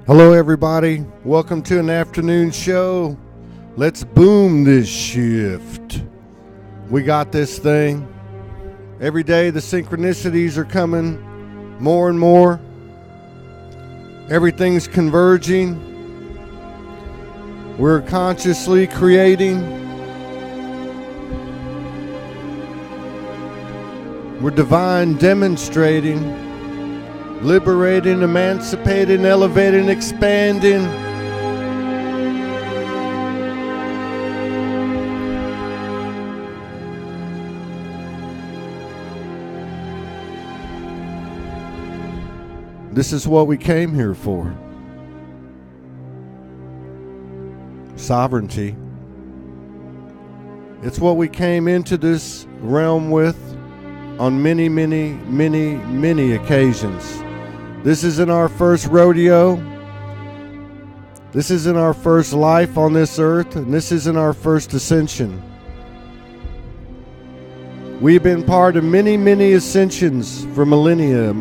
Hello everybody, welcome to an afternoon show. Let's boom this shift. We got this thing. Every day the synchronicities are coming more and more. Everything's converging. We're consciously creating. We're divine demonstrating. Liberating, emancipating, elevating, expanding. This is what we came here for. Sovereignty. It's what we came into this realm with on many, many, many, many occasions. This isn't our first rodeo. This isn't our first life on this earth, and this isn't our first ascension. We've been part of many, many ascensions for millennia.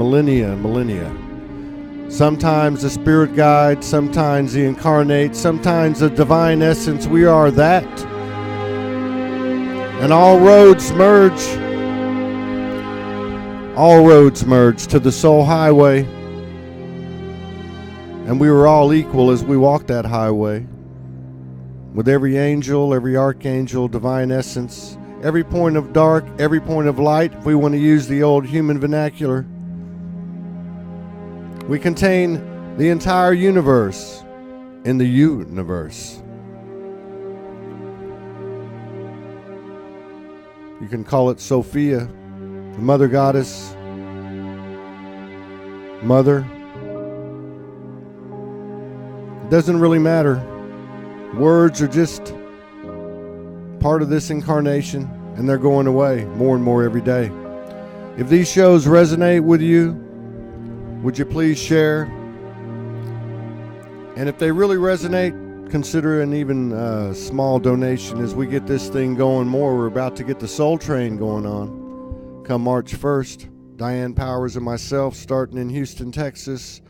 Sometimes the spirit guide, sometimes the incarnate, sometimes the divine essence. We are that. And all roads merge. All roads merge to the soul highway. And we were all equal as we walked that highway. With every angel, every archangel, divine essence, every point of dark, every point of light, if we want to use the old human vernacular. We contain the entire universe in the universe. You can call it Sophia, the mother goddess, mother. It doesn't really matter. Words are just part of this incarnation, and they're going away more and more every day. If these shows resonate with you, would you please share? And if they really resonate, consider an even small donation as we get this thing going more. We're about to get the Soul Train going on come March 1st. Diane Powers and myself starting in Houston, Texas.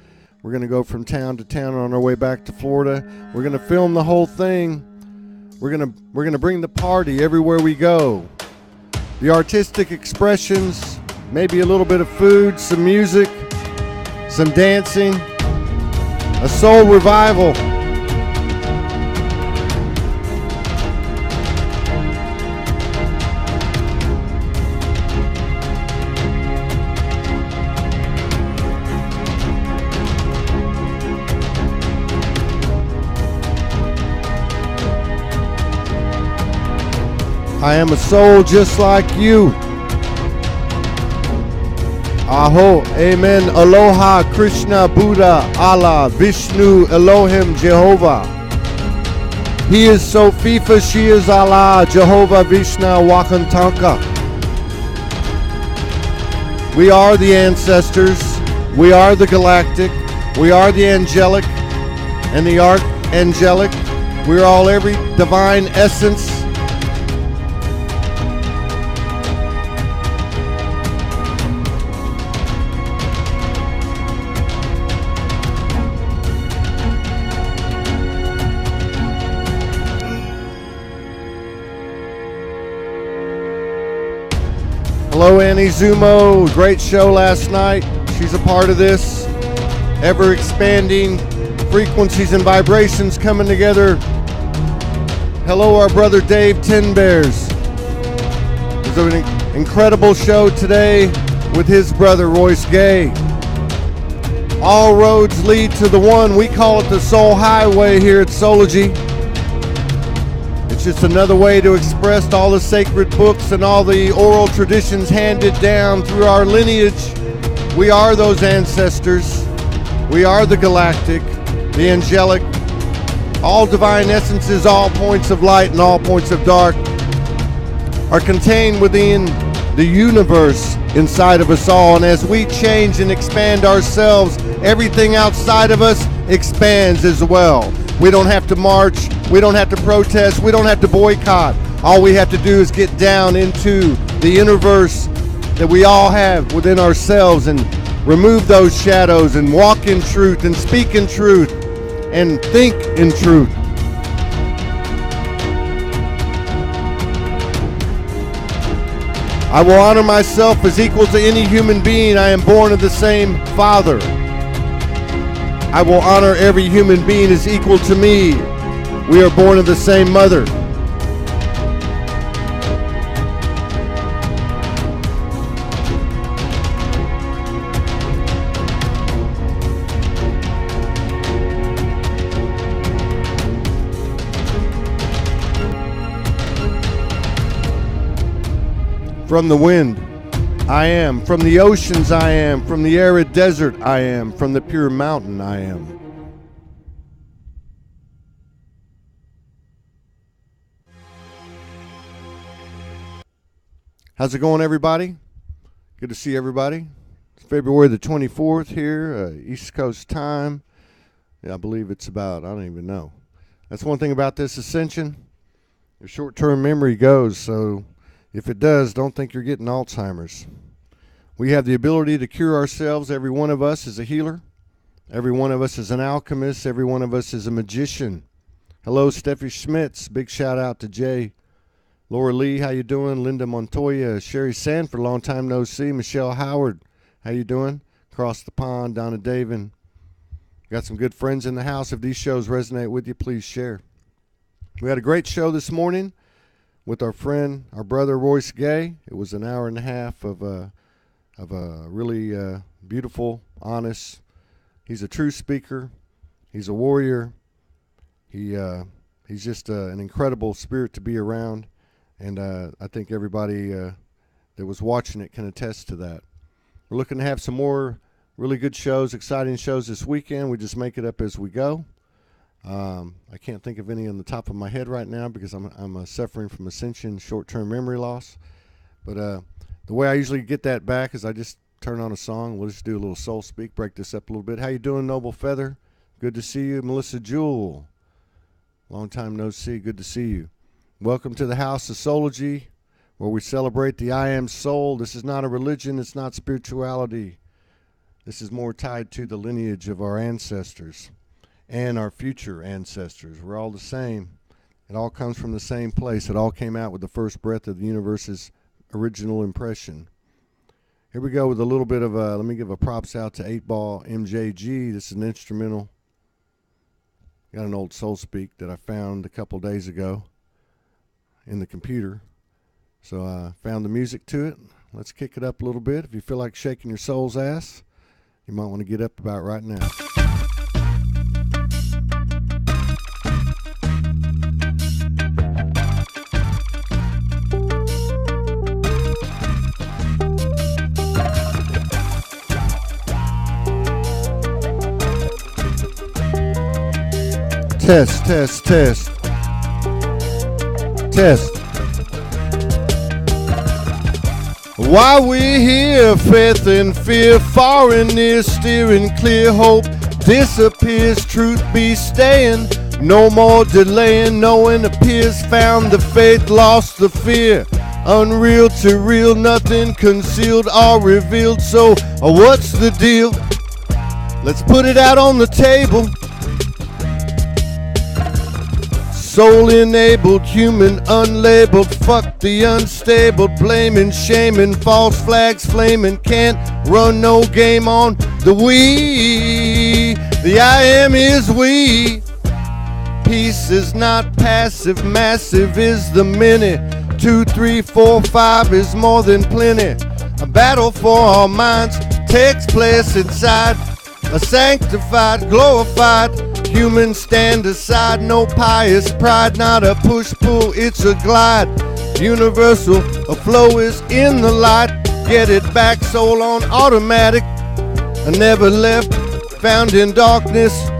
We're going to go from town to town on our way back to Florida. We're going to film the whole thing. We're going to bring the party everywhere we go. The artistic expressions, maybe a little bit of food, some music, some dancing, a soul revival. I am a soul just like you. Aho, Amen, Aloha, Krishna, Buddha, Allah, Vishnu, Elohim, Jehovah. He is Sofifa, she is Allah, Jehovah, Vishnu, Wakantanka. We are the ancestors. We are the galactic. We are the angelic and the archangelic. We're all every divine essence. Hello, Annie Zumo. Great show last night. She's a part of this. Ever expanding frequencies and vibrations coming together. Hello, our brother Dave Ten Bears. It was an incredible show today with his brother Royce Gay. All roads lead to the one. We call it the Soul Highway here at Soulogy. It's just another way to express all the sacred books and all the oral traditions handed down through our lineage. We are those ancestors. We are the galactic, the angelic. All divine essences, all points of light and all points of dark are contained within the universe inside of us all. And as we change and expand ourselves, everything outside of us expands as well. We don't have to march. We don't have to protest. We don't have to boycott. All we have to do is get down into the universe that we all have within ourselves and remove those shadows and walk in truth and speak in truth and think in truth. I will honor myself as equal to any human being. I am born of the same Father. I will honor every human being as equal to me. We are born of the same mother. From the wind, I am. From the oceans, I am. From the arid desert, I am. From the pure mountain, I am. How's it going, everybody? Good to see everybody. It's February the 24th here, East Coast time. Yeah, I believe it's about, I don't even know. That's one thing about this ascension. Your short-term memory goes, so if it does, don't think you're getting Alzheimer's. We have the ability to cure ourselves. Every one of us is a healer. Every one of us is an alchemist. Every one of us is a magician. Hello, Steffi Schmitz. Big shout out to Jay. Laura Lee, how you doing? Linda Montoya. Sherry Sanford, long time no see. Michelle Howard, how you doing? Across the pond, Donna Davin. Got some good friends in the house. If these shows resonate with you, please share. We had a great show this morning with our friend, our brother Royce Gay. It was an hour and a half of a really beautiful, honest. He's a true speaker. He's a warrior. He's just an incredible spirit to be around, and I think everybody that was watching it can attest to that. We're looking to have some more really good shows, exciting shows this weekend. We just make it up as we go. I can't think of any on the top of my head right now because I'm suffering from ascension short-term memory loss. But the way I usually get that back is I just turn on a song. We'll just do a little soul speak, break this up a little bit. How you doing, Noble Feather? Good to see you. Melissa Jewell, long time no see. Good to see you. Welcome to the House of Soulology, where we celebrate the I Am Soul. This is not a religion. It's not spirituality. This is more tied to the lineage of our ancestors and our future ancestors. We're all the same. It all comes from the same place. It all came out with the first breath of the universe's original impression. Here we go with a little bit of let me give a props out to 8-Ball MJG. This is an instrumental. Got an old soul speak that I found a couple days ago in the computer. So I found the music to it. Let's kick it up a little bit. If you feel like shaking your soul's ass, you might want to get up about right now. Test, test, test. Test. While we're here, faith and fear, far and near, steering clear, hope disappears, truth be staying, no more delaying, knowing appears, found the faith, lost the fear, unreal to real, nothing concealed or revealed, so what's the deal? Let's put it out on the table. Soul-enabled, human, unlabeled, fuck the unstable, blaming, shaming, false flags flaming, can't run no game on the we. The I am is we. Peace is not passive, massive is the minute. 2, 3, 4, 5 is more than plenty. A battle for our minds takes place inside a sanctified, glorified human. Stand aside, no pious pride, not a push-pull, it's a glide. Universal, a flow is in the light. Get it back, soul on automatic. I never left, found in darkness.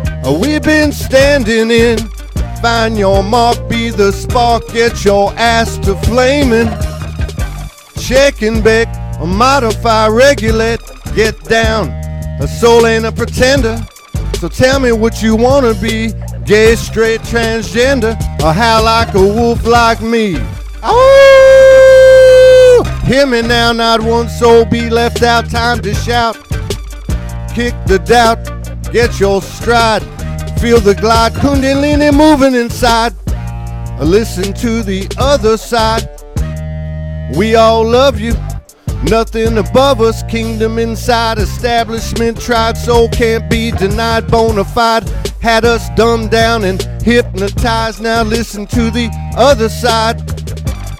We've been standing in. Find your mark, be the spark, get your ass to flaming. Check and bake, modify, regulate, get down. A soul ain't a pretender. So tell me what you wanna be, gay, straight, transgender, or how like a wolf like me. Oh, hear me now, not one soul be left out, time to shout. Kick the doubt, get your stride, Feel the glide, kundalini moving inside. Listen to the other side. We all love you. Nothing above us, kingdom inside, establishment tried, soul can't be denied, bona fide, had us dumbed down and hypnotized, now listen to the other side,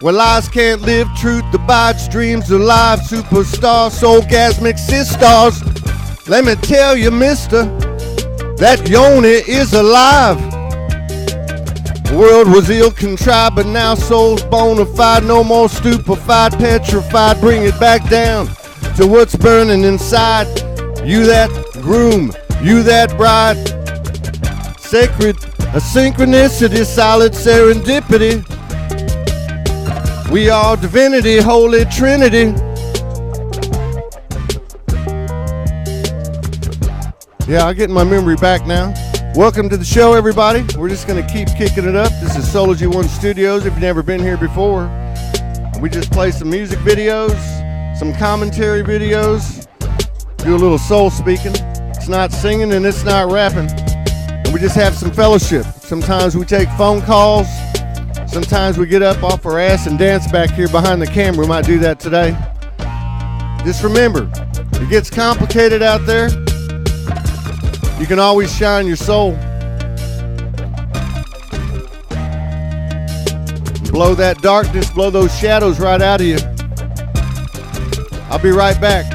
where lies can't live, truth abides, dreams alive, superstar, soulgasmic sisters, let me tell you mister, that yoni is alive. The world was ill-contrived, but now soul's bona fide. No more stupefied, petrified. Bring it back down to what's burning inside. You that groom, you that bride. Sacred, a synchronicity, solid serendipity. We are divinity, holy trinity. Yeah, I'm getting my memory back now. Welcome to the show, everybody. We're just going to keep kicking it up. This is SoulogyOneStudios. If you've never been here before, we just play some music videos, some commentary videos, do a little soul speaking. It's not singing and it's not rapping. And we just have some fellowship. Sometimes we take phone calls. Sometimes we get up off our ass and dance back here behind the camera. We might do that today. Just remember, it gets complicated out there. You can always shine your soul. Blow that darkness, blow those shadows right out of you. I'll be right back.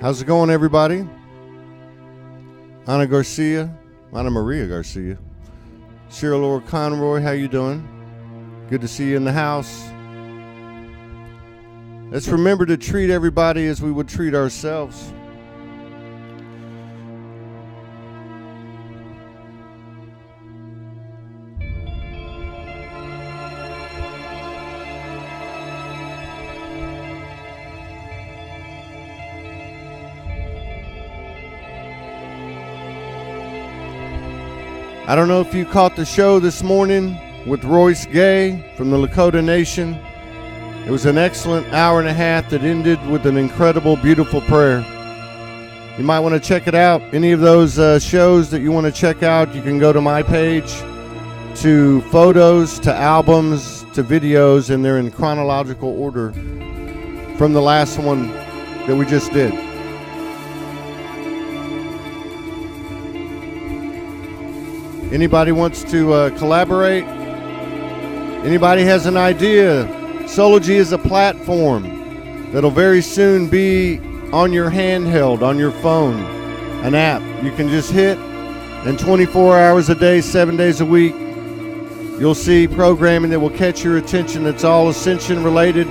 How's it going, everybody? Ana Maria Garcia. Cheryl Laura Conroy, how you doing? Good to see you in the house. Let's remember to treat everybody as we would treat ourselves. I don't know if you caught the show this morning with Royce Gay from the Lakota Nation. It was an excellent hour and a half that ended with an incredible, beautiful prayer. You might want to check it out. Any of those shows that you want to check out, you can go to my page, to photos, to albums, to videos, and they're in chronological order from the last one that we just did. Anybody wants to collaborate? Anybody has an idea? Soulogy is a platform that'll very soon be on your handheld, on your phone, an app. You can just hit, and 24 hours a day, 7 days a week, you'll see programming that will catch your attention that's all ascension related.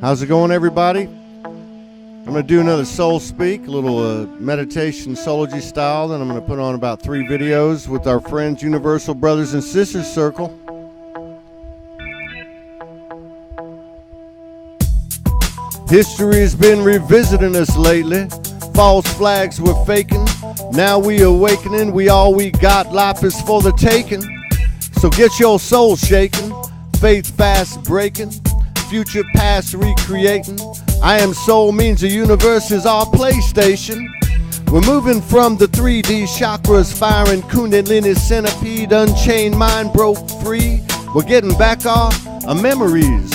How's it going, everybody? I'm going to do another Soul Speak, a little meditation Soulogy style. Then I'm going to put on about 3 videos with our friends, Universal Brothers and Sisters Circle. History has been revisiting us lately. False flags we're faking. Now we awakening. We all we got. Life is for the taking. So get your soul shaking. Faith fast breaking. Future past recreating. I am soul means the universe is our PlayStation. We're moving from the 3D chakras, firing Kundalini centipede, unchained mind broke free. We're getting back our memories.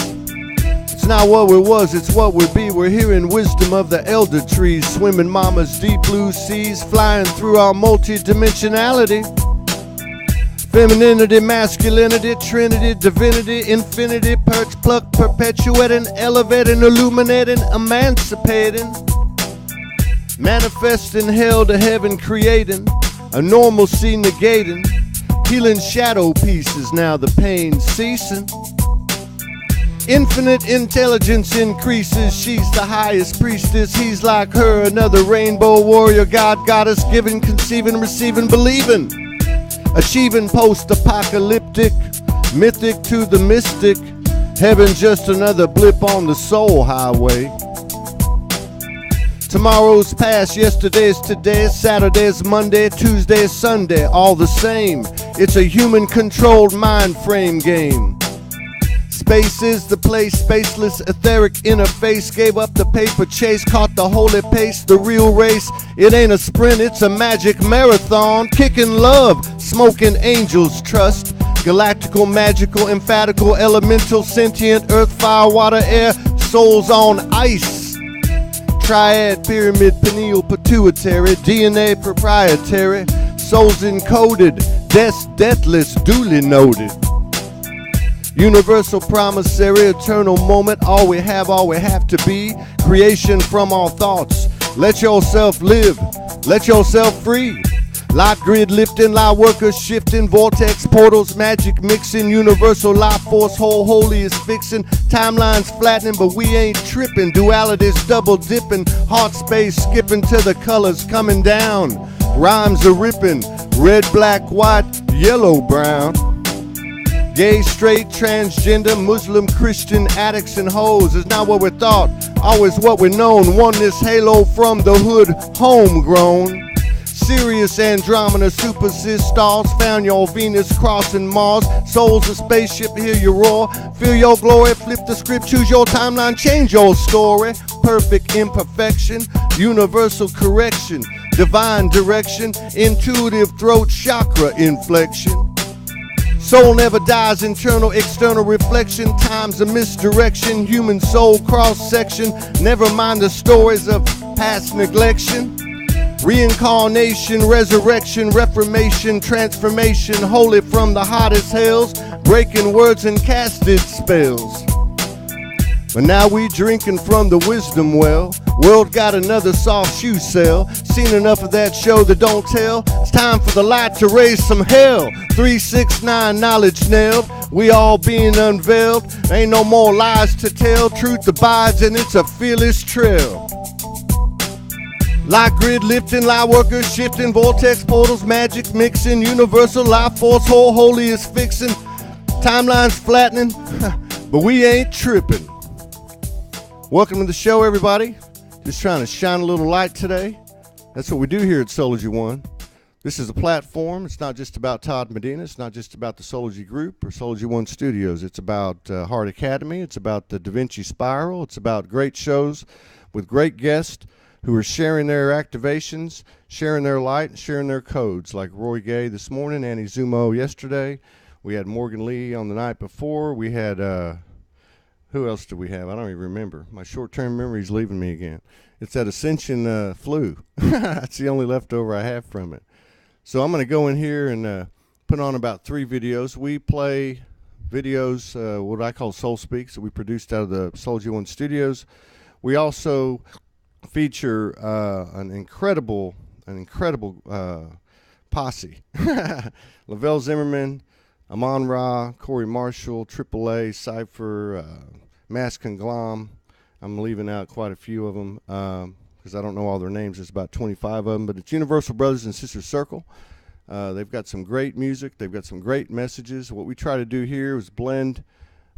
It's not what we was, it's what we be. We're hearing wisdom of the elder trees, swimming mama's deep blue seas, flying through our multi-dimensionality. Femininity, masculinity, trinity, divinity, infinity, perch, pluck, perpetuating, elevating, illuminating, emancipating, manifesting hell to heaven, creating a normalcy negating, healing shadow pieces, now the pain ceasing. Infinite intelligence increases, she's the highest priestess, he's like her, another rainbow warrior, God, goddess, giving, conceiving, receiving, believing. Achieving post-apocalyptic, mythic to the mystic, heaven just another blip on the soul highway. Tomorrow's past, yesterday's today, Saturday's Monday, Tuesday's Sunday, all the same. It's a human-controlled mind frame game. Space is the place, spaceless, etheric interface. Gave up the paper chase, caught the holy pace, the real race. It ain't a sprint, it's a magic marathon. Kicking love, smoking angels, trust. Galactical, magical, emphatical, elemental, sentient, earth, fire, water, air, souls on ice. Triad, pyramid, pineal, pituitary, DNA proprietary, souls encoded, deathless, duly noted. Universal promissory, eternal moment, all we have to be. Creation from our thoughts. Let yourself live, let yourself free. Light grid lifting, light workers shifting, vortex portals, magic mixing, universal life force, whole holy is fixing. Timelines flattening, but we ain't tripping. Duality's double dipping, heart space skipping to the colors coming down. Rhymes are ripping, red, black, white, yellow, brown. Gay, straight, transgender, Muslim, Christian, addicts and hoes is not what we're thought, always what we're known. Oneness halo from the hood, homegrown. Sirius, Andromeda, super stars, found your Venus crossing Mars. Souls a spaceship, hear you roar. Feel your glory, flip the script, choose your timeline, change your story. Perfect imperfection, universal correction, divine direction, intuitive throat chakra inflection. Soul never dies, internal, external reflection, time's a misdirection, human soul cross-section, never mind the stories of past neglection. Reincarnation, resurrection, reformation, transformation, holy from the hottest hells, breaking words and casted spells. But now we drinking from the wisdom well. World got another soft shoe sale. Seen enough of that show that don't tell. It's time for the light to raise some hell. 369 knowledge nailed. We all being unveiled. Ain't no more lies to tell. Truth abides and it's a fearless trail. Light grid lifting, light workers shifting, vortex portals, magic mixing, universal life force, whole holy is fixing. Timelines flattening, but we ain't tripping. Welcome to the show, everybody. Just trying to shine a little light today. That's what we do here at Soulogy One. This is a platform. It's not just about Todd Medina. It's not just about the Soulogy Group or SoulogyOneStudios. It's about Heart Academy. It's about the Da Vinci Spiral. It's about great shows with great guests who are sharing their activations, sharing their light, and sharing their codes, like Roy Gay this morning, Annie Zumo yesterday. We had Morgan Lee on the night before. We had... who else do we have? I don't even remember. My short-term memory is leaving me again. It's that Ascension flu. That's the only leftover I have from it. So I'm going to go in here and put on about 3 videos. We play videos, what I call Soul Speaks, that we produced out of the SoulogyOneStudios. We also feature an incredible posse. Lavelle Zimmerman, Amon Ra, Corey Marshall, AAA, Cypher, Mask and Glom. I'm leaving out quite a few of them because I don't know all their names. There's about 25 of them, but it's Universal Brothers and Sisters Circle. They've got some great music. They've got some great messages. What we try to do here is blend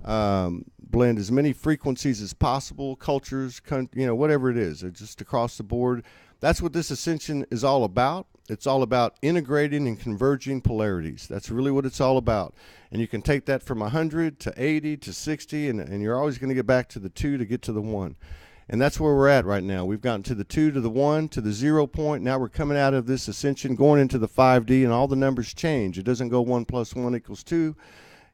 as many frequencies as possible, cultures, whatever it is. It's just across the board. That's what this ascension is all about. It's all about integrating and converging polarities. That's really what it's all about. And you can take that from 100 to 80 to 60, and you're always going to get back to the 2 to get to the 1. And that's where we're at right now. We've gotten to the 2 to the 1 to the 0 point. Now we're coming out of this ascension, going into the 5D, and all the numbers change. It doesn't go 1 + 1 = 2.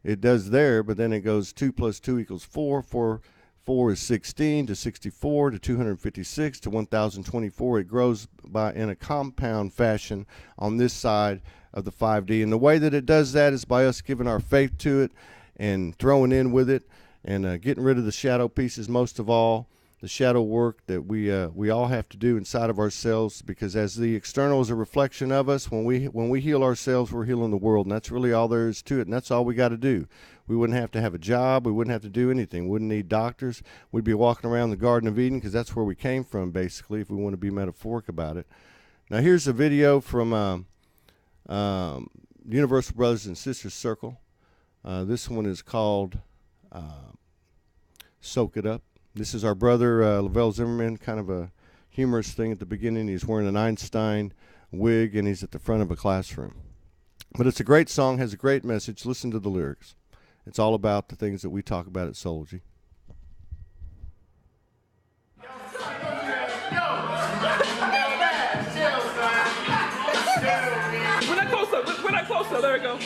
It does there, but then it goes 2 + 2 = 4. 4 is 16 to 64 to 256 to 1024. It grows in a compound fashion on this side of the 5D. And the way that it does that is by us giving our faith to it and throwing in with it and getting rid of the shadow pieces, most of all, the shadow work that we all have to do inside of ourselves, because as the external is a reflection of us, when we heal ourselves, we're healing the world, and that's really all there is to it, and that's all we got to do. We wouldn't have to have a job. We wouldn't have to do anything. We wouldn't need doctors. We'd be walking around the Garden of Eden, because that's where we came from, basically, if we want to be metaphoric about it. Now, here's a video from Universal Brothers and Sisters Circle. This one is called Soak It Up. This is our brother, Lavelle Zimmerman, kind of a humorous thing at the beginning. He's wearing an Einstein wig, and he's at the front of a classroom. But it's a great song, has a great message. Listen to the lyrics. It's all about the things that we talk about at Soulogy. We're not closer. There we go.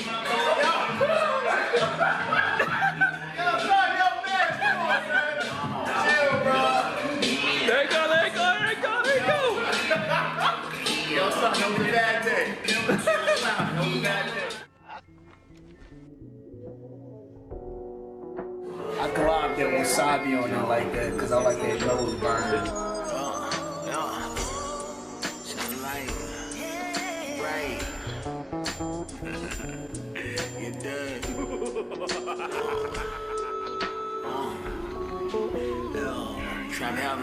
I globbed that wasabi on it like that because I like that nose burn. You done. Try me out,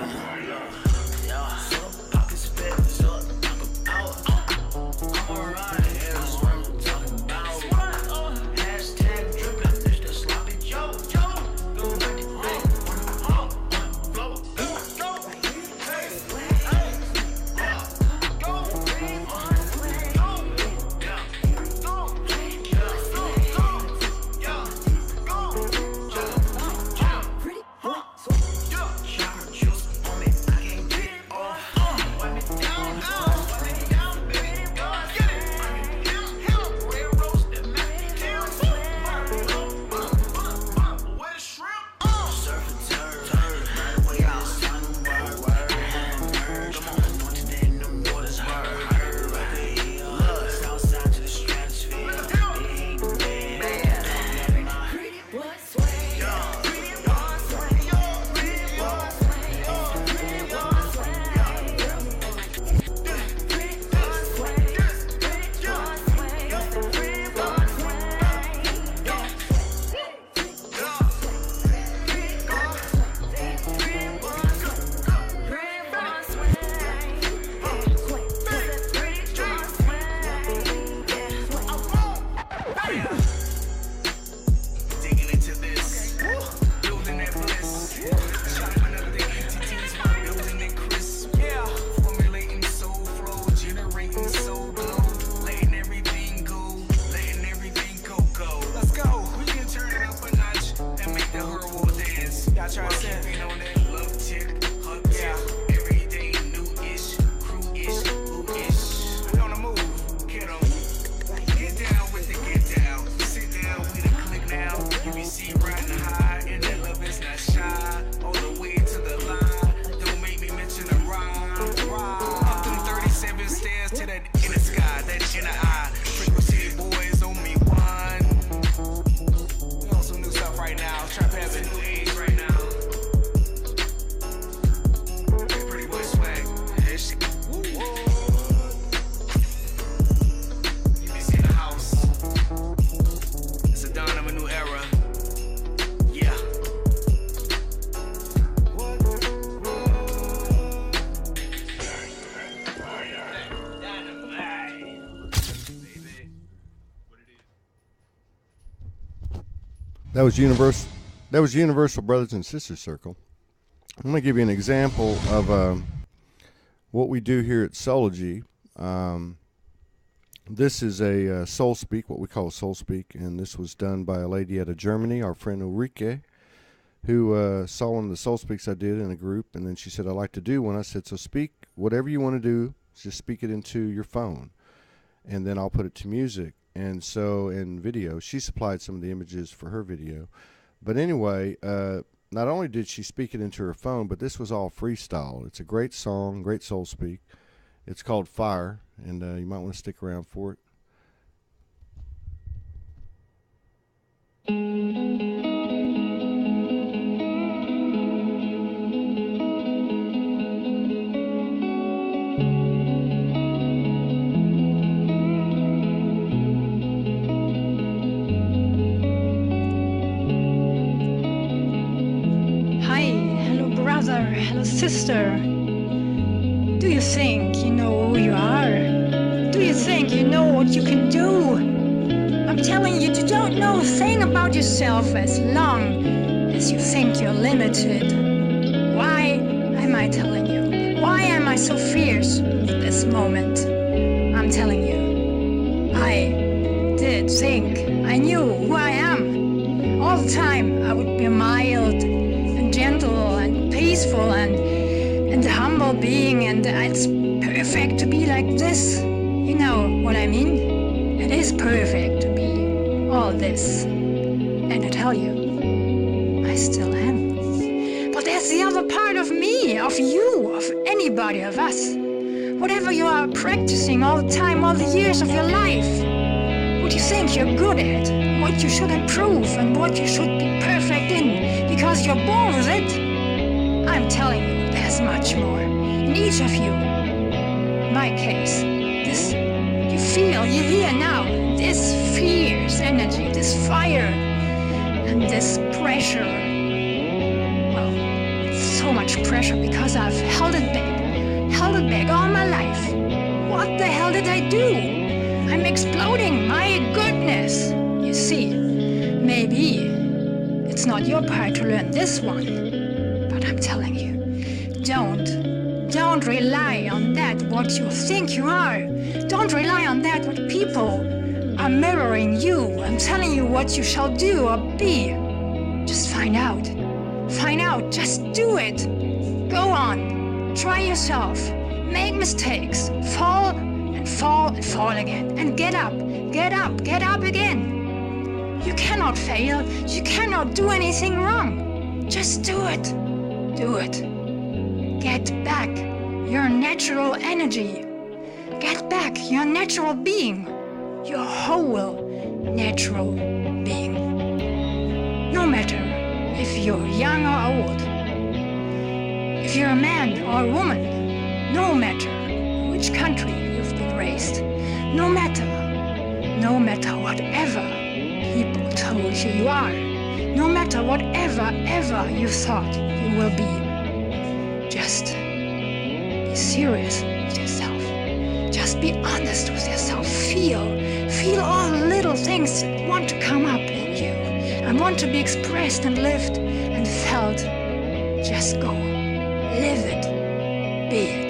That was Universal. That was Universal Brothers and Sisters Circle. I'm going to give you an example of what we do here at Soulogy. This is a soul speak, what we call a soul speak, and this was done by a lady out of Germany, our friend Ulrike, who saw one of the soul speaks I did in a group, and then she said, I'd like to do one. I said, so speak whatever you want to do, just speak it into your phone, and then I'll put it to music. And so in video, she supplied some of the images for her video. But anyway, not only did she speak it into her phone, but this was all freestyle. It's a great song, great soul speak. It's called Fire, and you might want to stick around for it. Hello, sister. Do you think you know who you are? Do you think you know what you can do? I'm telling you, you don't know a thing about yourself as long as you think you're limited. Why am I telling you? Why am I so fierce at this moment? I'm telling you, I did think I knew who I am. All the time I would be mild and gentle and peaceful and a humble being, and it's perfect to be like this. You know what I mean? It is perfect to be all this. And I tell you, I still am. But there's the other part of me, of you, of anybody, of us. Whatever you are practicing all the time, all the years of your life, what you think you're good at, what you should improve, and what you should be perfect in, because you're born with it. I'm telling you, there's much more in each of you. In my case, this you feel, you hear now, this fierce energy, this fire, and this pressure. Well, it's so much pressure because I've held it back all my life. What the hell did I do? I'm exploding, my goodness. You see, maybe it's not your part to learn this one. But I'm telling you, don't rely on that what you think you are. Don't rely on that what people are mirroring you. I'm telling you what you shall do or be. Just find out, just do it. Go on, try yourself, make mistakes, fall and fall and fall again, and get up again. You cannot fail, you cannot do anything wrong. Just do it. Do it. Get back your natural energy. Get back your natural being. Your whole natural being. No matter if you're young or old. If you're a man or a woman. No matter which country you've been raised. No matter whatever people told you are. No matter whatever ever you thought you will be. Just be serious with yourself. Just be honest with yourself. Feel all the little things that want to come up in you and want to be expressed and lived and felt. Just go. Live it. Be it.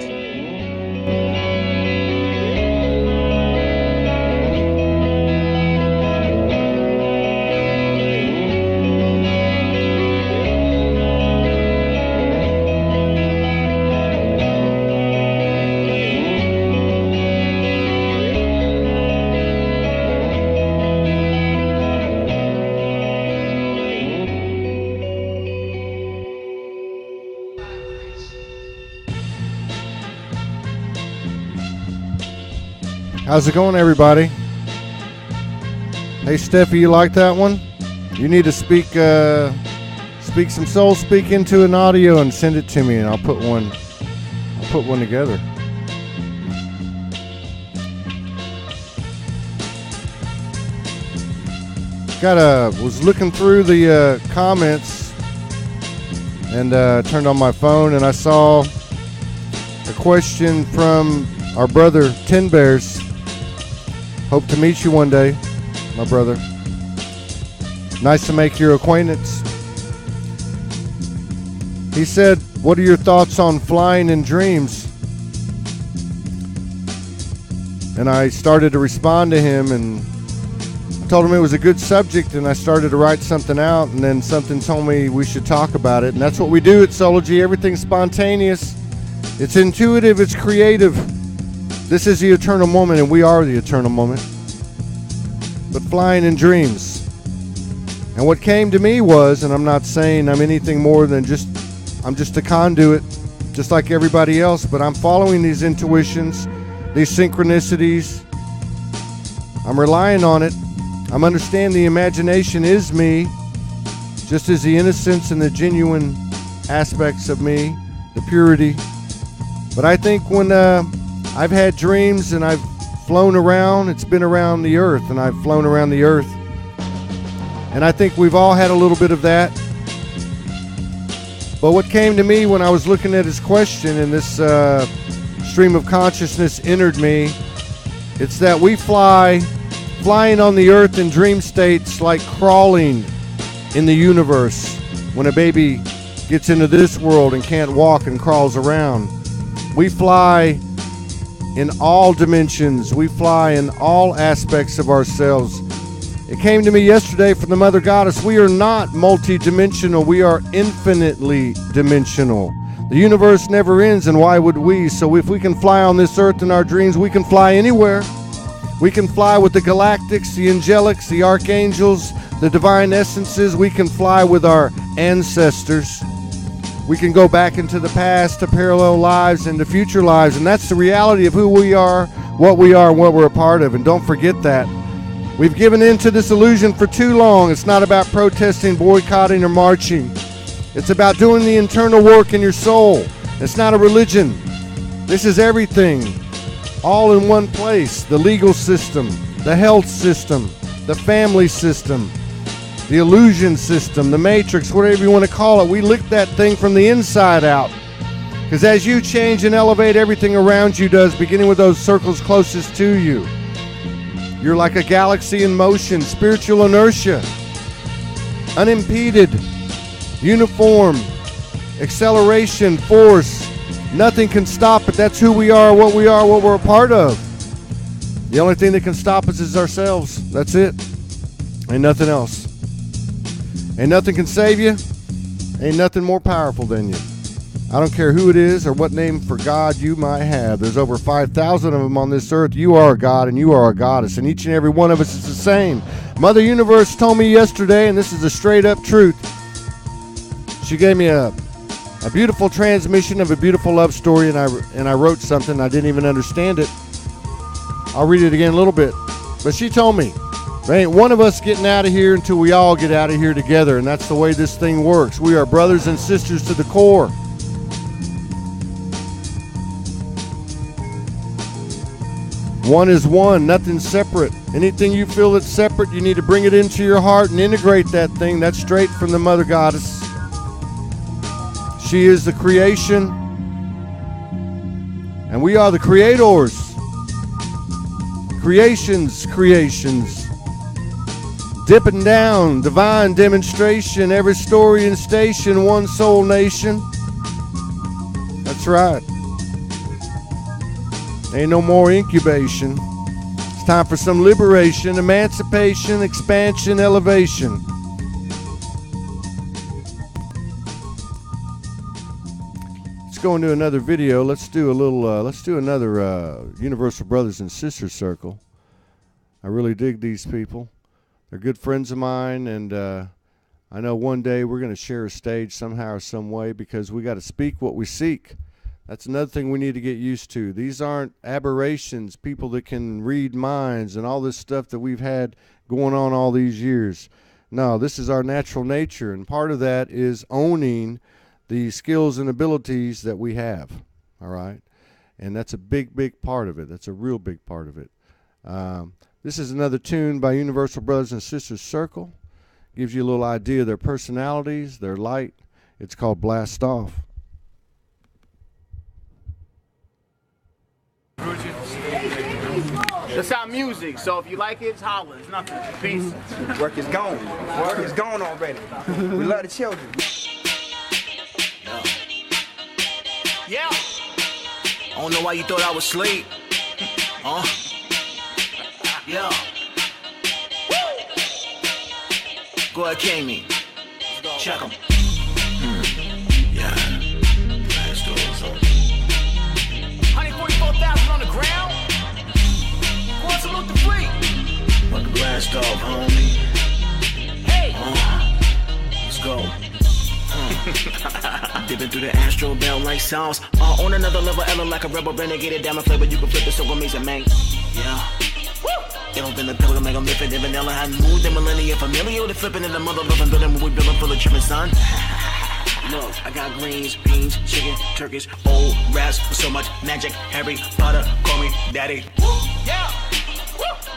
How's it going, everybody? Hey, Steffi, you like that one? You need to speak some soul speak into an audio and send it to me, and I'll put one together. Was looking through the comments and turned on my phone, and I saw a question from our brother Tin Bears. Hope to meet you one day, my brother. Nice to make your acquaintance. He said, what are your thoughts on flying in dreams? And I started to respond to him and told him it was a good subject, and I started to write something out, and then something told me we should talk about it. And that's what we do at Soulogy. Everything's spontaneous. It's intuitive. It's creative. This is the eternal moment, and we are the eternal moment. But flying in dreams. And what came to me was, and I'm not saying I'm anything more than I'm just a conduit, just like everybody else, but I'm following these intuitions, these synchronicities. I'm relying on it. I'm understanding the imagination is me, just as the innocence and the genuine aspects of me, the purity. But I think when I've had dreams and I've flown around, it's been around the earth, and I've flown around the earth. And I think we've all had a little bit of that. But what came to me when I was looking at his question and this stream of consciousness entered me, it's that we flying on the earth in dream states like crawling in the universe. When a baby gets into this world and can't walk and crawls around, we fly in all dimensions. We fly in all aspects of ourselves. It came to me yesterday from the Mother Goddess. We are not multi-dimensional. We are infinitely dimensional. The universe never ends, and why would we? So if we can fly on this earth in our dreams, we can fly anywhere. We can fly with the galactics, the angelics, the archangels, the divine essences. We can fly with our ancestors. We can go back into the past to parallel lives and to future lives. And that's the reality of who we are, and what we're a part of. And don't forget that. We've given in to this illusion for too long. It's not about protesting, boycotting, or marching. It's about doing the internal work in your soul. It's not a religion. This is everything, all in one place. The legal system, the health system, the family system, the illusion system, the matrix, whatever you want to call it. We lick that thing from the inside out. Because as you change and elevate, everything around you does, beginning with those circles closest to you. You're like a galaxy in motion, spiritual inertia, unimpeded, uniform, acceleration, force. Nothing can stop it. That's who we are, what we're a part of. The only thing that can stop us is ourselves. That's it. Ain't nothing else. Ain't nothing can save you. Ain't nothing more powerful than you. I don't care who it is or what name for God you might have. There's over 5,000 of them on this earth. You are a God and you are a goddess, and each and every one of us is the same. Mother Universe told me yesterday, and this is a straight up truth. She gave me a beautiful transmission of a beautiful love story, and I wrote something. I didn't even understand it. I'll read it again a little bit. But she told me, there ain't one of us getting out of here until we all get out of here together, and that's the way this thing works. We are brothers and sisters to the core. One is one, nothing separate. Anything you feel that's separate, you need to bring it into your heart and integrate that thing. That's straight from the Mother Goddess. She is the creation, and we are the creators. Creations. Dipping down, divine demonstration, every story and station, one soul nation. That's right. Ain't no more incubation. It's time for some liberation, emancipation, expansion, elevation. Let's go into another video. Let's do another Universal Brothers and Sisters Circle. I really dig these people. They're good friends of mine, and I know one day we're going to share a stage somehow or some way, because we got to speak what we seek. That's another thing we need to get used to. These aren't aberrations, people that can read minds and all this stuff that we've had going on all these years. No, this is our natural nature, and part of that is owning the skills and abilities that we have, all right? And that's a big, big part of it. That's a real big part of it. This is another tune by Universal Brothers and Sisters Circle. Gives you a little idea of their personalities, their light. It's called Blast Off. That's our music. So if you like it, it's holler. It's nothing. Peace. Work is gone. Work is gone already. We love the children. Yeah. I don't know why you thought I was asleep. Huh? Yeah. Go ahead, king me. Check 'em. Yeah. Last doors on. 144,000 on the ground. Go on, salute the fleet. But the blast off, homie. Hey. Let's go. Dipping through the astral belt like sauce. On another level, Ella like a rebel renegade. Diamond flavor, you can flip it so amazing, man. Yeah. They don't been the pill to make them live it. Vanilla hadn't moved in millennia. Familiar with the flipping in the mother loving building. We building full of tripping, son. Look, I got greens, beans, chicken, turkeys, old rats with so much magic. Harry Potter, call me daddy. Yeah.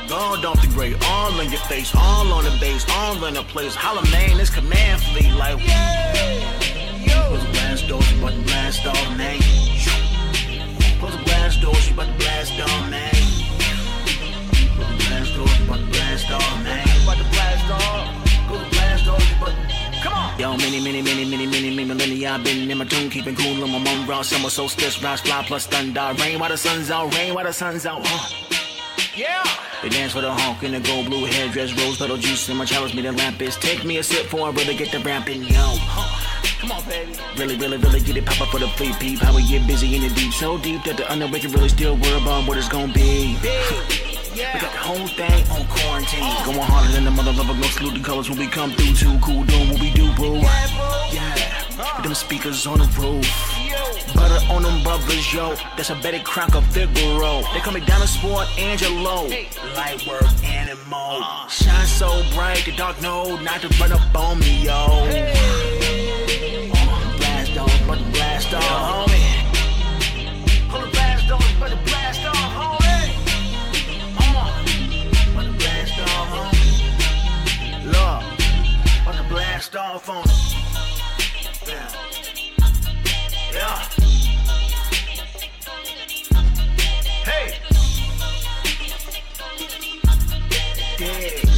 God dump the gray, all in your face, all on the base, all in the place. Holla, man, this command fleet like. Yeah. Close the blast doors, you about to blast off, man. Close the blast doors, you about to blast off, man. Close the blast doors, you about to blast off, man. About to blast off. Close the blast doors, you about to. Come on. Yo, many millennia I've been in my tune, keeping cool on my mom raw. Summer solstice, rise, fly plus thunder. Rain while the sun's out, rain while the sun's out. Yeah. They dance for the honk in the gold blue hairdress, rose petal juice in my chalice, me the lamp is. Take me a sip for I really get the ramping, yo. Come on, baby. Really get it pop up for the fleet peep. How we get busy in the deep, so deep that the underwater really still worry about what it's gonna be. Yeah. We got the whole thing on quarantine. Going harder than the mother lover, go salute the colors when we come through. Too cool, doing what we do, boo. Yeah. With them speakers on the roof. Butter on them brothers, yo. That's a Betty Crocker Figaro. They call me Diamond Sport Angelo. Light work animal. Shine so bright, the dark know not to run up on me, yo. Blast off, but the blast off, homie. Hold the blast off, but the blast off, homie. But the blast off, homie. Look, but the blast off on. Yeah. Yeah. Hey. Dig.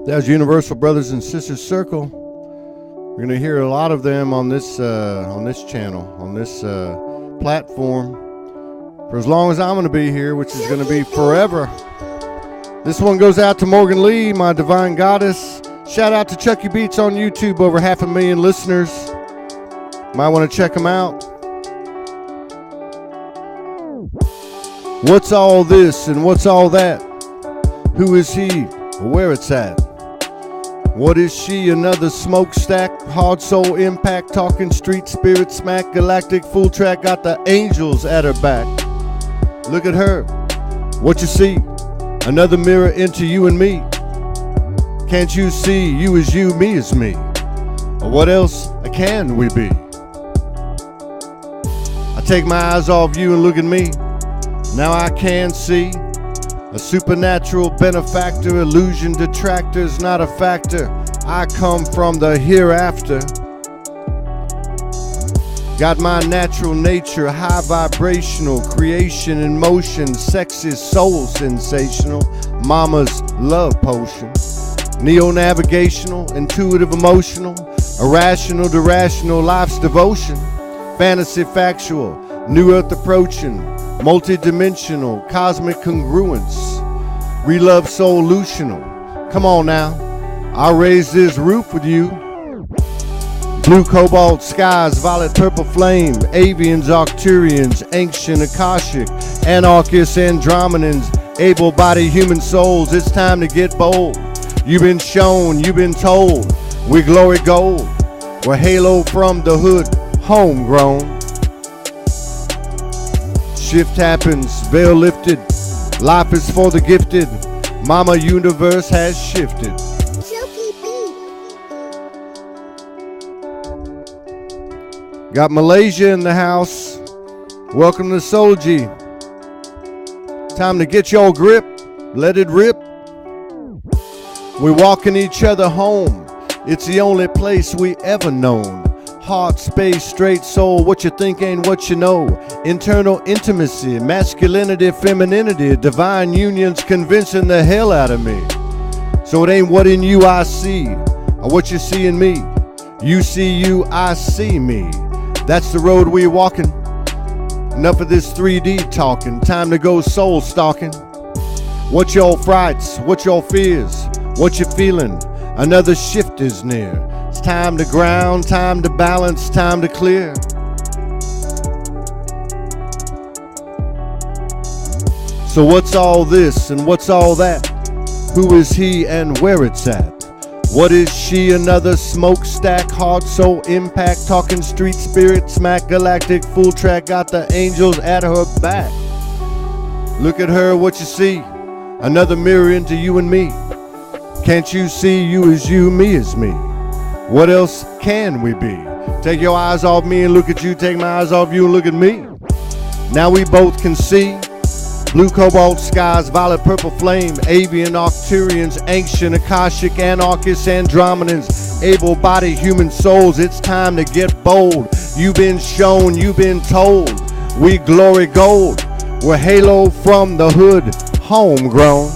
That was Universal Brothers and Sisters Circle. We're going to hear a lot of them on this channel, on this platform, for as long as I'm going to be here, which is going to be forever. This one goes out to Morgan Lee, my divine goddess. Shout out to Chucky Beats on YouTube, over 500,000 listeners. Might want to check them out. What's all this and what's all that? Who is he? Where it's at? What is she? Another smokestack, hard soul impact, talking street spirit smack, galactic full track, got the angels at her back. Look at her, what you see? Another mirror into you and me. Can't you see you is you, me is me? Or what else can we be? I take my eyes off you and look at me. Now I can see. A supernatural benefactor, illusion detractor's not a factor. I come from the hereafter. Got my natural nature, high vibrational, creation in motion, sex is soul sensational, mama's love potion. Neo-navigational, intuitive emotional, irrational to rational, life's devotion. Fantasy factual, new earth approaching, multi-dimensional, cosmic congruence, relove solutional. Come on now, I'll raise this roof with you. Blue cobalt skies, violet purple flame, avians, Arcturians, ancient Akashic, anarchists, Andromedans, able-bodied human souls. It's time to get bold. You've been shown, you've been told, we glory gold. We're halo from the hood, homegrown. Shift happens, veil lifted, life is for the gifted, Mama Universe has shifted. Got Malaysia in the house. Welcome to Soulogy. Time to get your grip. Let it rip. We're walking each other home. It's the only place we ever known. Heart, space, straight soul. What you think ain't what you know. Internal intimacy, masculinity, femininity. Divine unions convincing the hell out of me. So it ain't what in you I see, or what you see in me. You see you, I see me. That's the road we're walking. Enough of this 3D talking. Time to go soul stalking. What your frights, what your fears, what you feeling? Another shift is near. It's time to ground, time to balance, time to clear. So what's all this and what's all that? Who is he and where it's at? What is she? Another smokestack, heart, soul, impact, talking street spirit, smack, galactic, full track, got the angels at her back. Look at her, what you see? Another mirror into you and me. Can't you see you as you, me as me? What else can we be? Take your eyes off me and look at you, take my eyes off you and look at me. Now we both can see. Blue cobalt skies, violet purple flame, avian octurians, ancient akashic anarchists, andromedans, able-bodied human souls. It's time to get bold. You've been shown, you've been told. We glory gold. We're halo from the hood, homegrown.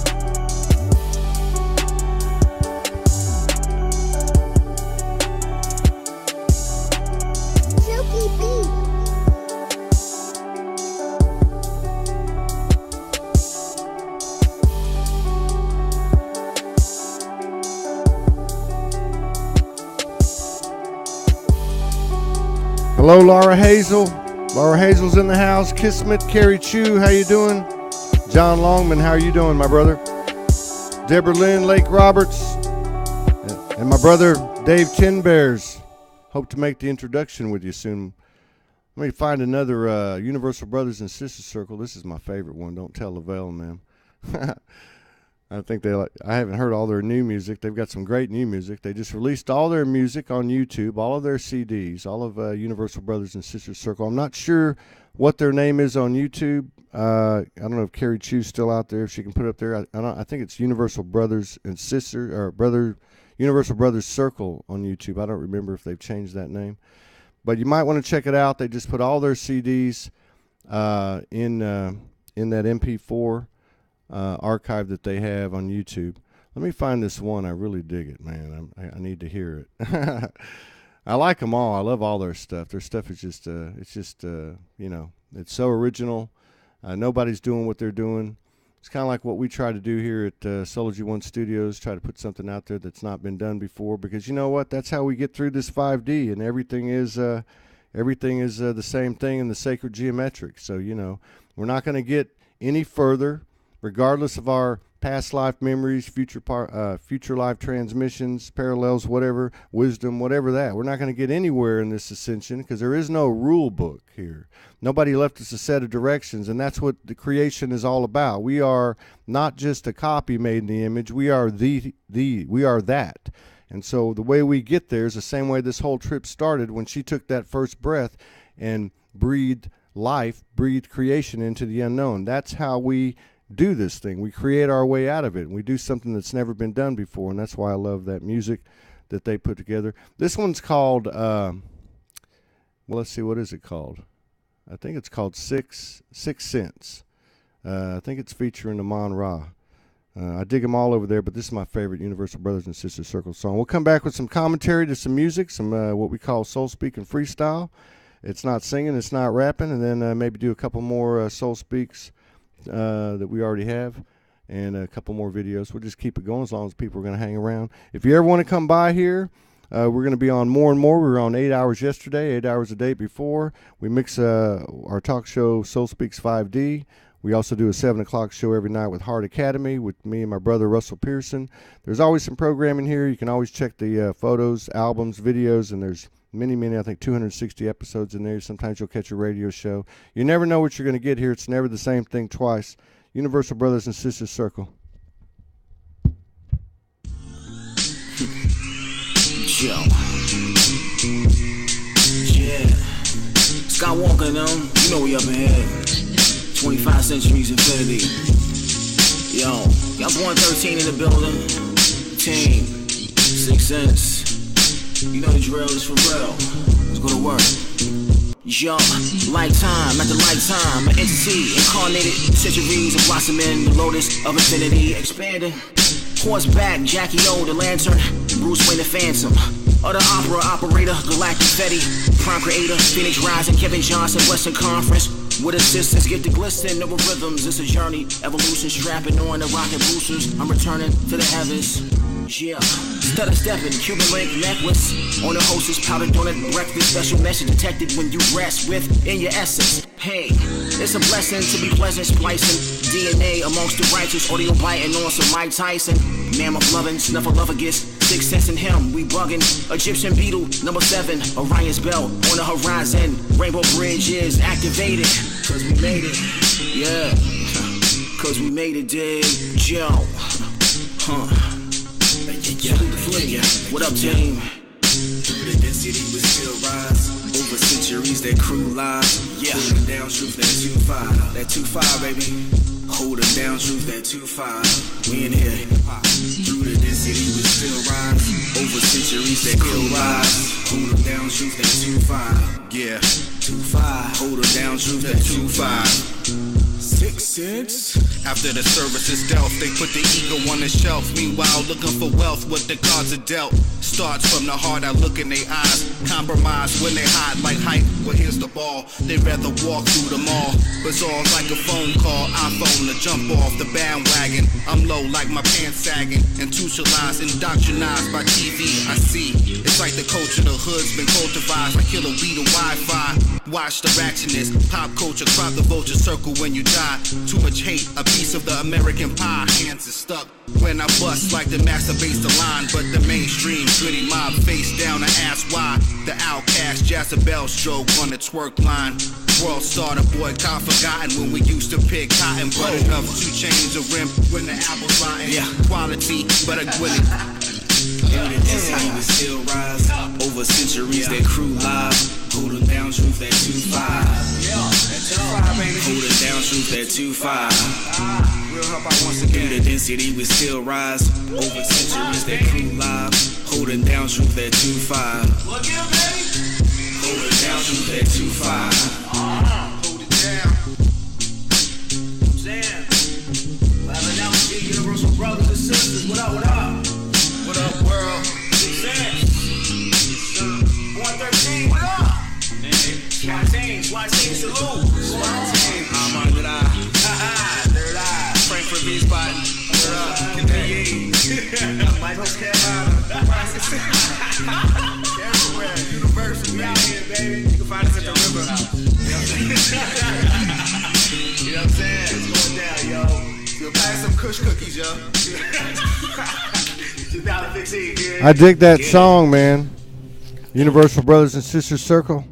Hello, Laura Hazel. Laura Hazel's in the house. Kismet, Carrie Chu, how you doing? John Longman, how are you doing, my brother? Deborah Lynn, Lake Roberts, and my brother Dave Chinbears. Hope to make the introduction with you soon. Let me find another Universal Brothers and Sisters Circle. This is my favorite one. Don't tell Lavelle and them. I think I haven't heard all their new music. They've got some great new music. They just released all their music on YouTube, all of their CDs, all of Universal Brothers and Sisters Circle. I'm not sure what their name is on YouTube. I don't know if Carrie Chu's still out there, if she can put it up there. I think it's Universal Brothers and Sisters, or Universal Brothers Circle on YouTube. I don't remember if they've changed that name. But you might want to check it out. They just put all their CDs in that MP4 archive that they have on YouTube. Let me find this one. I really dig it, man. I need to hear it. I like them all. I love all their stuff. Their stuff is just, it's so original. Nobody's doing what they're doing. It's kind of like what we try to do here at SoulogyOneStudios, try to put something out there that's not been done before, because you know what? That's how we get through this 5D, and everything is the same thing in the sacred geometric. So, we're not going to get any further, regardless of our past life memories, future life transmissions, parallels, whatever, wisdom, whatever that. We're not going to get anywhere in this ascension because there is no rule book here. Nobody left us a set of directions, and that's what the creation is all about. We are not just a copy made in the image. We are we are that. And so the way we get there is the same way this whole trip started, when she took that first breath and breathed life, breathed creation into the unknown. That's how we do this thing. We create our way out of it, and we do something that's never been done before, and that's why I love that music that they put together. This one's called let's see, what is it called? I think it's called Six Sense. I think it's featuring Amon Ra. I dig them all over there, but this is my favorite Universal Brothers and Sisters Circle song. We'll come back with some commentary to some music, some what we call soul speak and freestyle. It's not singing, it's not rapping, and then maybe do a couple more soul speaks that we already have, and a couple more videos. We'll just keep it going as long as people are going to hang around. If you ever want to come by here, we're going to be on more and more. We were on 8 hours yesterday, 8 hours a day before. We mix our talk show Soul Speaks 5D. We also do a 7 o'clock show every night with Heart Academy with me and my brother Russell Pearson. There's always some programming here. You can always check the photos, albums, videos, and there's many, I think 260 episodes in there. Sometimes you'll catch a radio show. You never know what you're going to get here. It's never the same thing twice. Universal Brothers and Sisters Circle. Yo. Yeah. Skywalker, you know we up ahead. 25 centuries infinity. Yo, y'all born 13 in the building. Team, 6 Sense. You know the drill is for real. Let's go to work. Yo, lifetime after lifetime, an entity incarnated, centuries of blossoming, the lotus of infinity expanding. Horseback, Jackie O, the lantern, Bruce Wayne the Phantom, other opera operator, Galactic Fetty, prime creator, Phoenix Rising, Kevin Johnson, Western Conference. With assistance, get the glisten, noble rhythms. It's a journey, evolution, strapping on the rocket boosters. I'm returning to the heavens. Yeah, stutter stepping, Cuban link necklace on the hostess, powdered donut breakfast. Special message detected when you rest within your essence. Hey, it's a blessing to be pleasant, splicing DNA amongst the righteous. Audio biting on some Mike Tyson. Mammoth loving, snuffleupagus, 6 Sense in him. We bugging. Egyptian beetle, number 7. Orion's belt on the horizon. Rainbow Bridge is activated. Cause we made it. Yeah. Cause we made it, dig. Joe. What up, team? The density will still rise. Over centuries, that crew lies. Yeah. Holding down truth, that 2-5. That 2-5, baby. Holding down truth, that 2-5. We in here. Through the density will still rise. Over centuries, that crew lies. Holding down truth, that 2-5. Yeah. 2-5. Holding down truth, that 2-5. 6 Sense. After the service is dealt, they put the ego on the shelf. Meanwhile, looking for wealth, what the cards are dealt. Starts from the heart, I look in their eyes. Compromise when they hide like hype. Well, here's the ball. They'd rather walk through the mall. Bazaar's like a phone call. iPhone to jump off the bandwagon. I'm low like my pants sagging. Institutionalized, indoctrinized by TV. I see. It's like the culture, the hood's been cultivated. Like killer weed or Wi-Fi. Watch the actionist. Pop culture, crop the vulture circle when you die. Too much hate, a piece of the American pie. Hands are stuck when I bust like the master base the line. But the mainstream goody mob face down and ask why. The outcast Jezebel stroke on the twerk line. World starter boycott forgotten when we used to pick cotton. But enough to change the rim when the apple's rotten. Yeah. Quality, but a gwilly. The density will still rise. Over centuries, that crew live. Holding down truth, that 2-5. That 2-5, baby. Holding down truth, that 2-5. We'll help out once again. The density will still rise. Over centuries, that crew live. Holding down truth, that 2-5. Holding down truth, that 2-5. Hold it down. Sam. Clapping out with the universal brothers and sisters. What up, what up? What up, world? 6 Sense. 113, what up? SWAT team, salute. SWAT team, I'm under the eye. Third eye. Frankfurt B spotting. What up? Convenience. Michael's Carolina. Everywhere. Universal, we out here, baby. You can find us at the river. You know what I'm saying? It's going down, yo. You'll pass some Kush cookies, yo. 2015, I dig that song, man. Universal Brothers and Sisters Circle.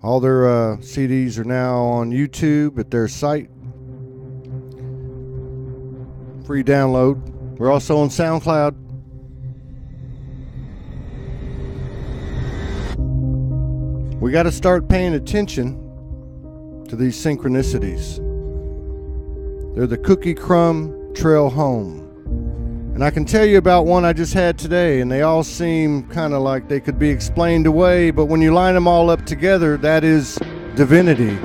All their CDs are now on YouTube at their site. Free download. We're also on SoundCloud. We got to start paying attention to these synchronicities. They're the cookie crumb trail home. And I can tell you about one I just had today, and they all seem kind of like they could be explained away, but when you line them all up together, that is divinity.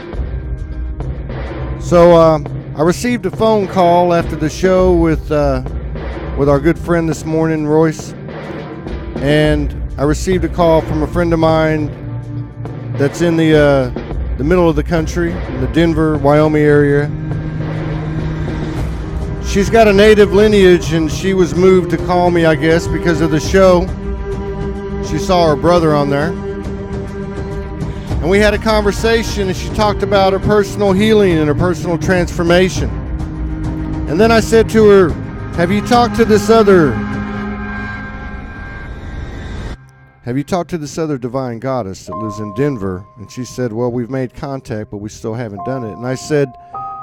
So I received a phone call after the show with our good friend this morning, Royce, and I received a call from a friend of mine that's in the middle of the country, in the Denver, Wyoming area. She's got a native lineage, and she was moved to call me, I guess, because of the show. She saw her brother on there. And we had a conversation, and she talked about her personal healing and her personal transformation. And then I said to her, have you talked to this other divine goddess that lives in Denver? And she said, well, we've made contact, but we still haven't done it. And I said,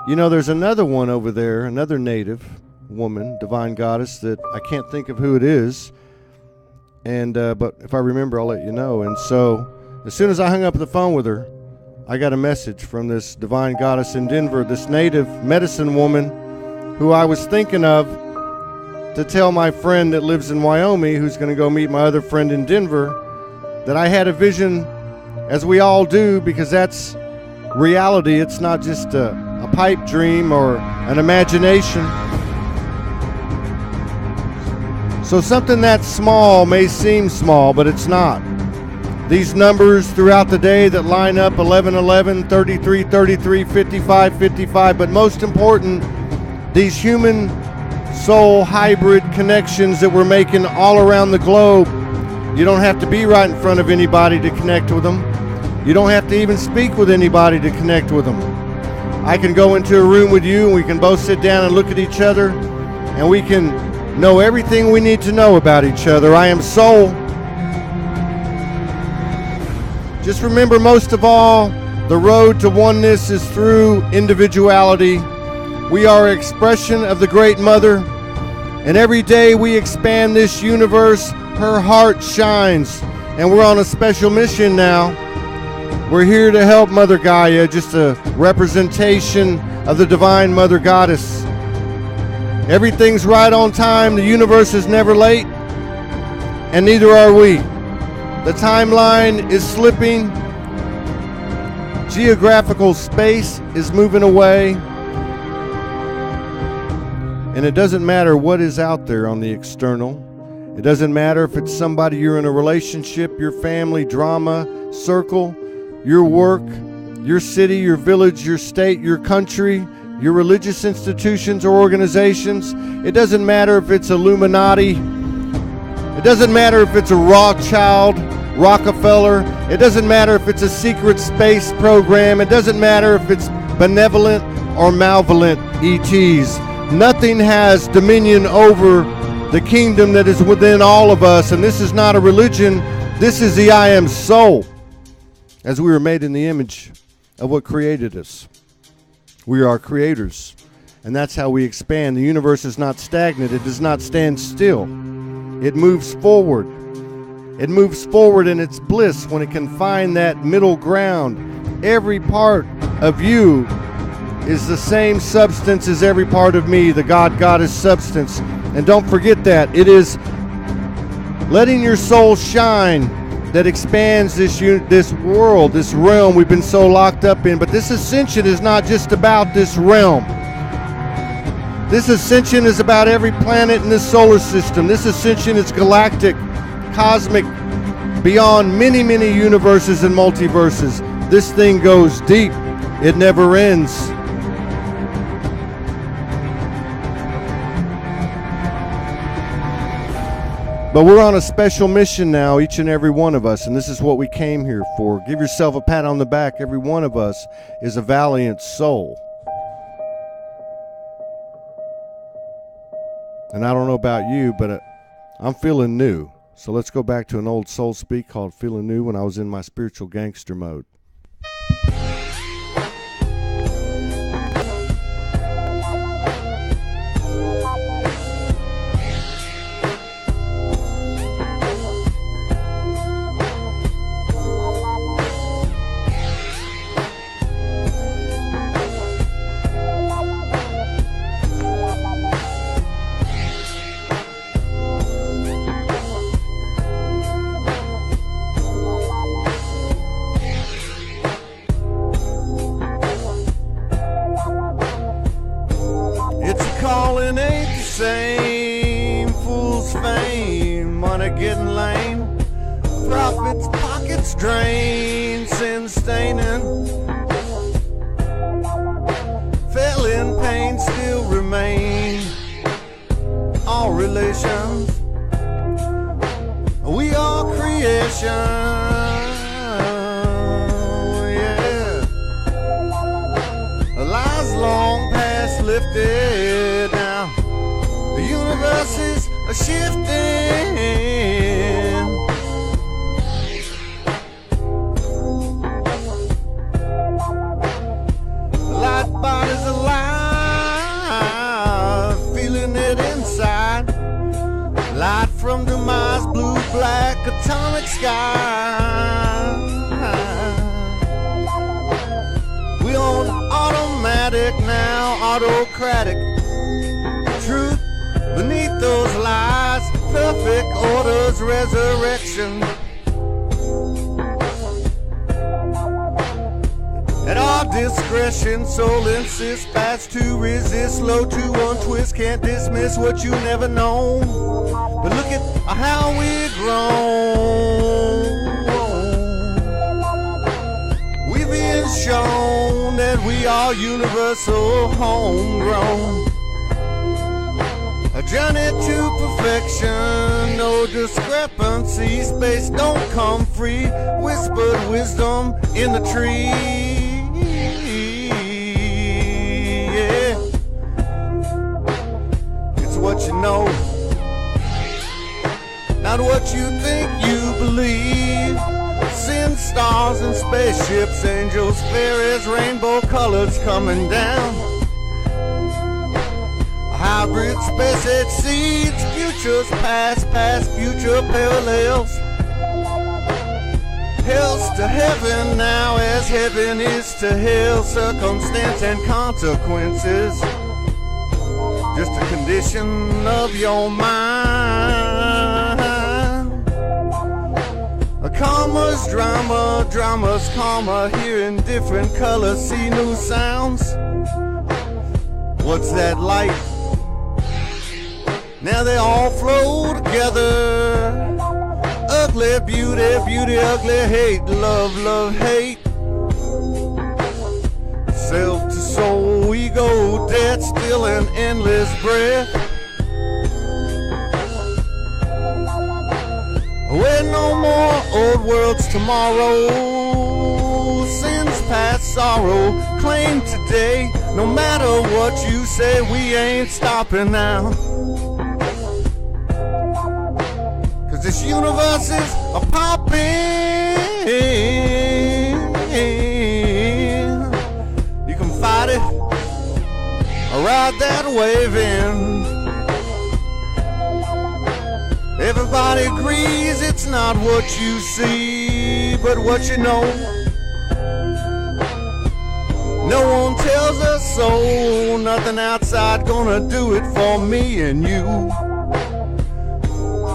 you know, there's another one over there, another native woman, divine goddess, that I can't think of who it is. And but if I remember, I'll let you know. And so As soon as I hung up the phone with her, I got a message from this divine goddess in Denver, this native medicine woman who I was thinking of to tell my friend that lives in Wyoming, who's going to go meet my other friend in Denver, that I had a vision, as we all do, because that's reality. It's not just a pipe dream or an imagination. So something that small may seem small, but it's not. These numbers throughout the day that line up 11, 11, 33, 33, 55, 55, but most important, these human soul hybrid connections that we're making all around the globe. You don't have to be right in front of anybody to connect with them. You don't have to even speak with anybody to connect with them. I can go into a room with you and we can both sit down and look at each other and we can know everything we need to know about each other. I am soul. Just remember, most of all, the road to oneness is through individuality. We are an expression of the Great Mother, and every day we expand this universe, her heart shines, and we're on a special mission now. We're here to help Mother Gaia, just a representation of the Divine Mother Goddess. Everything's right on time, the universe is never late, and neither are we. The timeline is slipping. Geographical space is moving away. And it doesn't matter what is out there on the external. It doesn't matter if it's somebody you're in a relationship, your family, drama, circle, your work, your city, your village, your state, your country, your religious institutions or organizations. It doesn't matter if it's Illuminati. It doesn't matter if it's a Rothschild, Rockefeller. It doesn't matter if it's a secret space program. It doesn't matter if it's benevolent or malevolent ETs. Nothing has dominion over the kingdom that is within all of us. And this is not a religion. This is the I am soul. As we were made in the image of what created us. We are creators. And that's how we expand. The universe is not stagnant. It does not stand still. It moves forward. It moves forward in its bliss when it can find that middle ground. Every part of you is the same substance as every part of me, the God-Goddess substance. And don't forget that. It is letting your soul shine that expands this world, this realm we've been so locked up in. But this ascension is not just about this realm. This ascension is about every planet in this solar system. This ascension is galactic, cosmic, beyond many, many universes and multiverses. This thing goes deep. It never ends. But we're on a special mission now, each and every one of us, and this is what we came here for. Give yourself a pat on the back. Every one of us is a valiant soul. And I don't know about you, but I'm feeling new. So let's go back to an old soul speak called Feeling New when I was in my spiritual gangster mode. Calling ain't the same. Fools fame, money getting lame. Profits, pockets drained, sin staining. Failing pain still remain. All relations, we are creation. Yeah, lies long past lifted now. The universe is a-shifting. The light body's alive, feeling it inside. Light from Demise, blue, black, atomic sky. autocratic. Truth beneath those lies, perfect order's resurrection. At our discretion, soul insists, fast to resist, slow to untwist, can't dismiss what you never known. But look at how we've grown. We've been shown that we are universal, homegrown. A journey to perfection, no discrepancy, space don't come free, whispered wisdom in the tree. Yeah, it's what you know, not what you think you believe. Sin, stars and spaceships, angels, fairies, rainbow colors coming down. Hybrid space age seeds, futures past, future parallels. Hell's to heaven now as heaven is to hell. Circumstance and consequences, just a condition of your mind. A comma's drama, drama's karma. Hearing different colors, see new sounds. What's that light? Now they all flow together. Ugly beauty, beauty, ugly hate. Love, love, hate. Self to soul, ego, death, still an endless breath. With no more old worlds tomorrow. Sins past sorrow, claim today. No matter what you say, we ain't stopping now. This universe is a popping. You can fight it or ride that wave in. Everybody agrees it's not what you see, but what you know. No one tells us so. Nothing outside gonna do it for me and you.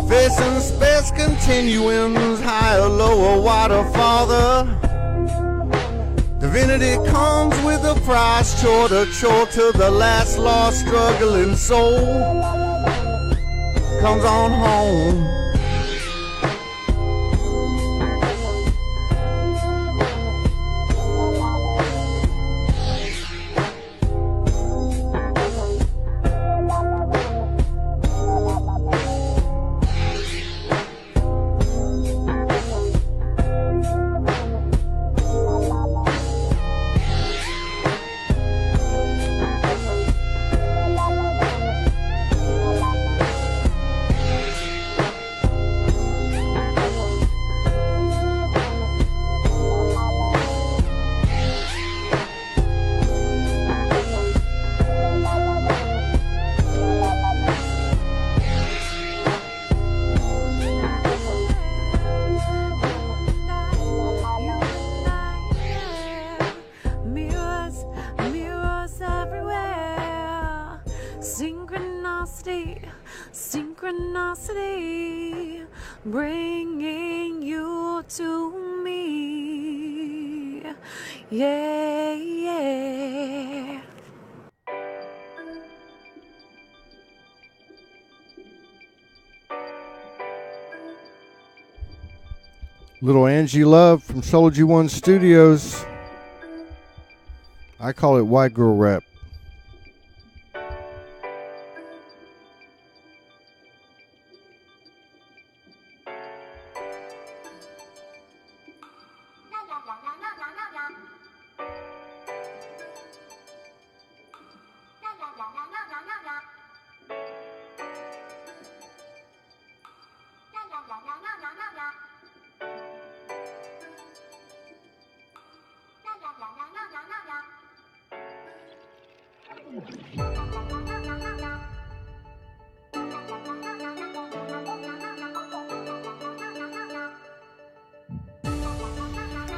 Facing space continuums, higher, lower, wider, farther. Divinity comes with a price, chore to the last lost struggling soul. Comes on home. Synchronicity, bringing you to me. Yeah, yeah. Little Angie Love from SoulogyOneStudios. I call it white girl rap.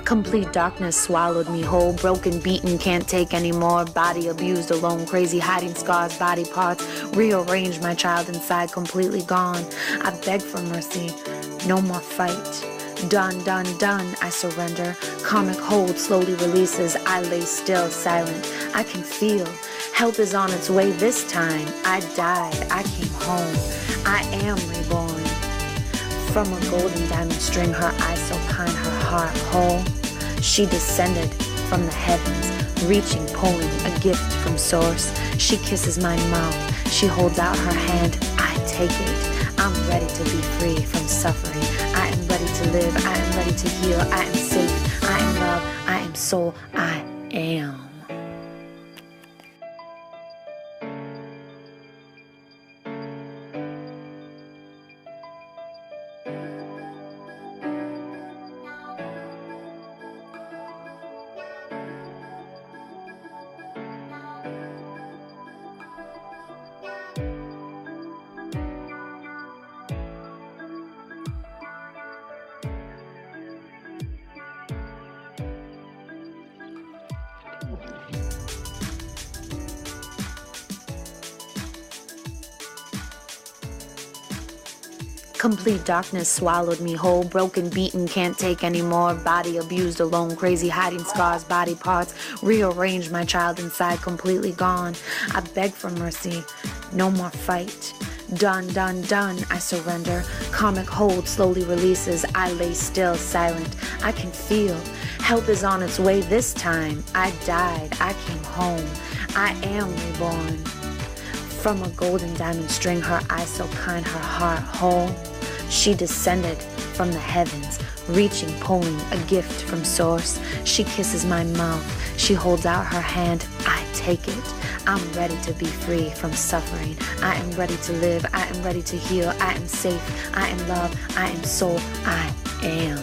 Complete darkness swallowed me whole, broken, beaten, can't take anymore. Body abused, alone, crazy, hiding scars, body parts. Rearranged, my child inside, completely gone. I beg for mercy, no more fight. Done, done, done, I surrender. Karmic hold slowly releases, I lay still, silent. I can feel, help is on its way this time. I died, I came home, I am reborn. From a golden diamond string, her eyes so kind, her heart whole. She descended from the heavens, reaching, pulling a gift from source. She kisses my mouth, she holds out her hand, I take it. I'm ready to be free from suffering. I am ready to live, I am ready to heal, I am safe, I am love, I am soul, I am. Complete darkness swallowed me whole, broken, beaten, can't take anymore. Body abused, alone, crazy, hiding scars, body parts. Rearranged, my child inside, completely gone. I beg for mercy, no more fight. Done, done, done, I surrender. Karmic hold slowly releases, I lay still, silent. I can feel, help is on its way this time. I died, I came home, I am reborn. From a golden diamond string, her eyes so kind, her heart whole. She descended from the heavens, reaching, pulling a gift from source. She kisses my mouth, she holds out her hand, I take it. I'm ready to be free from suffering. I am ready to live, I am ready to heal, I am safe, I am love, I am soul, I am.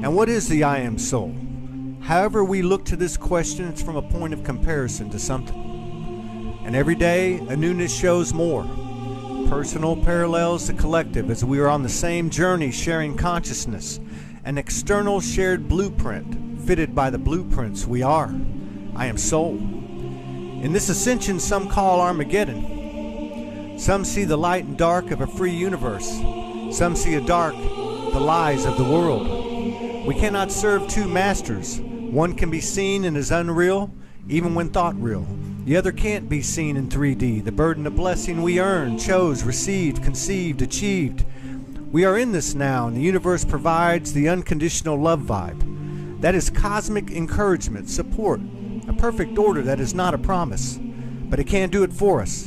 And what is the I Am Soul? However we look to this question, it's from a point of comparison to something. And every day, a newness shows more. Personal parallels to collective as we are on the same journey sharing consciousness. An external shared blueprint fitted by the blueprints we are. I am soul. In this ascension some call Armageddon. Some see the light and dark of a free universe. Some see a dark, the lies of the world. We cannot serve two masters. One can be seen and is unreal, even when thought real. The other can't be seen in 3D. The burden of blessing we earned, chose, received, conceived, achieved. We are in this now, and the universe provides the unconditional love vibe. That is cosmic encouragement, support, a perfect order that is not a promise. But it can't do it for us,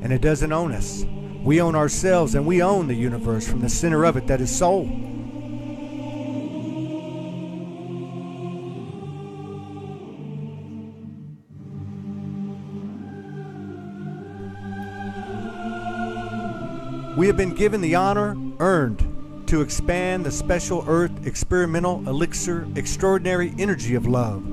and it doesn't own us. We own ourselves, and we own the universe from the center of it that is soul. We have been given the honor earned to expand the special earth experimental elixir extraordinary energy of love,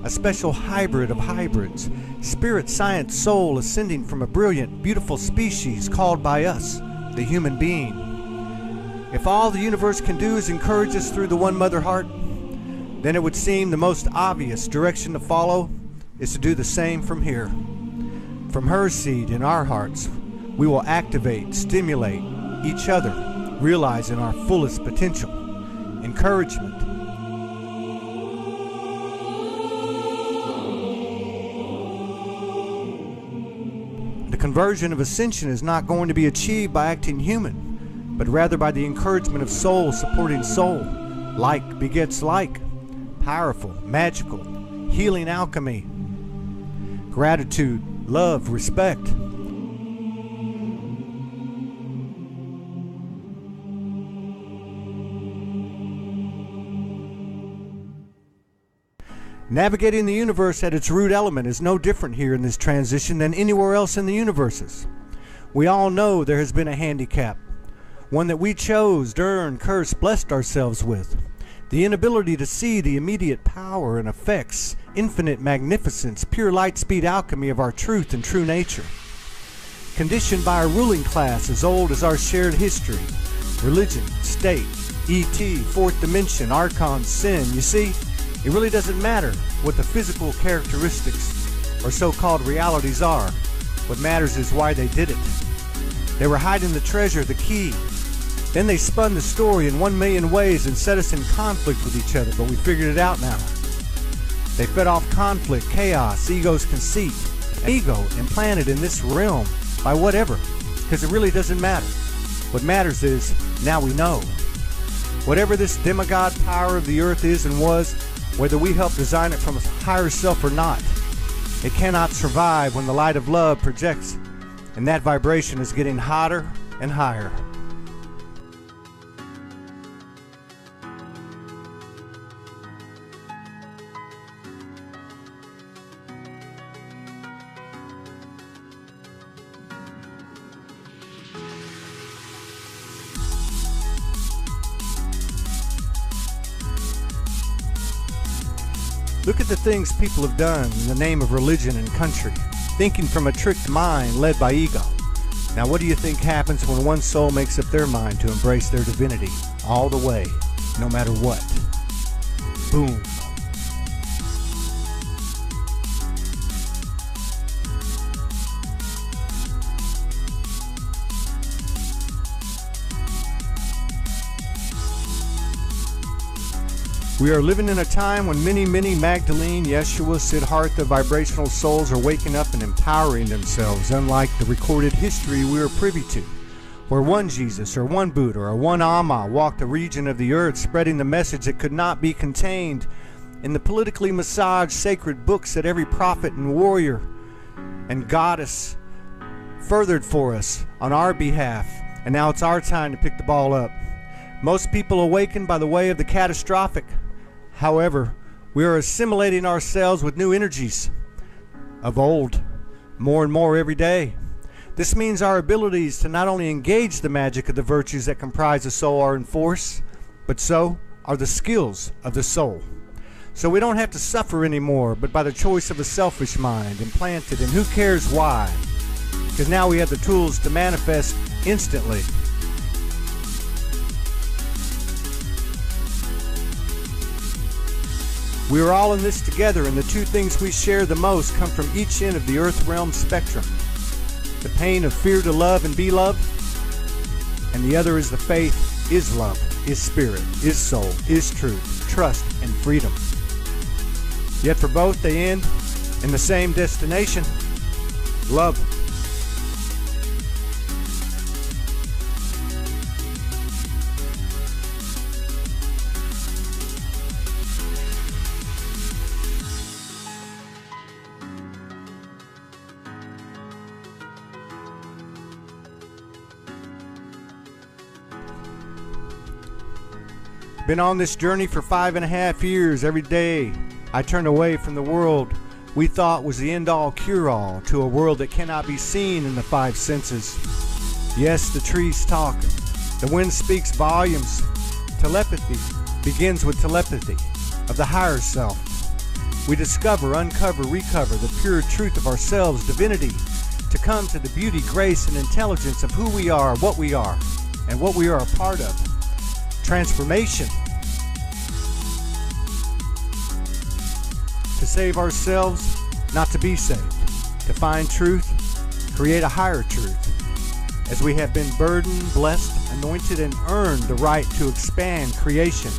a special hybrid of hybrids, spirit, science, soul ascending from a brilliant, beautiful species called by us, the human being. If all the universe can do is encourage us through the one mother heart, then it would seem the most obvious direction to follow is to do the same from here. From her seed in our hearts, we will activate, stimulate each other, realizing our fullest potential. Encouragement. The conversion of ascension is not going to be achieved by acting human, but rather by the encouragement of soul supporting soul. Like begets like. Powerful, magical, healing alchemy. Gratitude, love, respect. Navigating the universe at its root element is no different here in this transition than anywhere else in the universes. We all know there has been a handicap, one that we chose, earned, cursed, blessed ourselves with. The inability to see the immediate power and effects, infinite magnificence, pure light speed alchemy of our truth and true nature. Conditioned by a ruling class as old as our shared history, religion, state, ET, fourth dimension, archon, sin. You see, it really doesn't matter what the physical characteristics or so-called realities are. What matters is why they did it. They were hiding the treasure, the key. Then they spun the story in 1,000,000 ways and set us in conflict with each other, but we figured it out now. They fed off conflict, chaos, ego's conceit, ego implanted in this realm by whatever, because it really doesn't matter. What matters is, now we know. Whatever this demigod power of the earth is and was, whether we help design it from a higher self or not, it cannot survive when the light of love projects, and that vibration is getting hotter and higher. Look at the things people have done in the name of religion and country, thinking from a tricked mind led by ego. Now what do you think happens when one soul makes up their mind to embrace their divinity all the way, no matter what? Boom. We are living in a time when many Magdalene, Yeshua, Siddhartha vibrational souls are waking up and empowering themselves, unlike the recorded history we are privy to, where one Jesus or one Buddha or one Amma walked a region of the earth spreading the message that could not be contained in the politically massaged sacred books that every prophet and warrior and goddess furthered for us on our behalf. And now it's our time to pick the ball up. Most people awaken by the way of the catastrophic. However, we are assimilating ourselves with new energies of old, more and more every day. This means our abilities to not only engage the magic of the virtues that comprise the soul are in force, but so are the skills of the soul. So we don't have to suffer anymore, but by the choice of a selfish mind, implanted, and who cares why? Because now we have the tools to manifest instantly. We are all in this together, and the two things we share the most come from each end of the earth realm spectrum. The pain of fear to love and be loved, and the other is the faith is love, is spirit, is soul, is truth, trust, and freedom. Yet for both they end in the same destination, love. Been on this journey for 5.5 years. Every day I turned away from the world we thought was the end-all cure-all to a world that cannot be seen in the five senses. Yes, the trees talk. The wind speaks volumes. Telepathy begins with telepathy of the higher self. We discover, uncover, recover the pure truth of ourselves, divinity, to come to the beauty, grace, and intelligence of who we are, and what we are a part of. Transformation. To save ourselves, not to be saved. To find truth, create a higher truth. As we have been burdened, blessed, anointed, and earned the right to expand creation.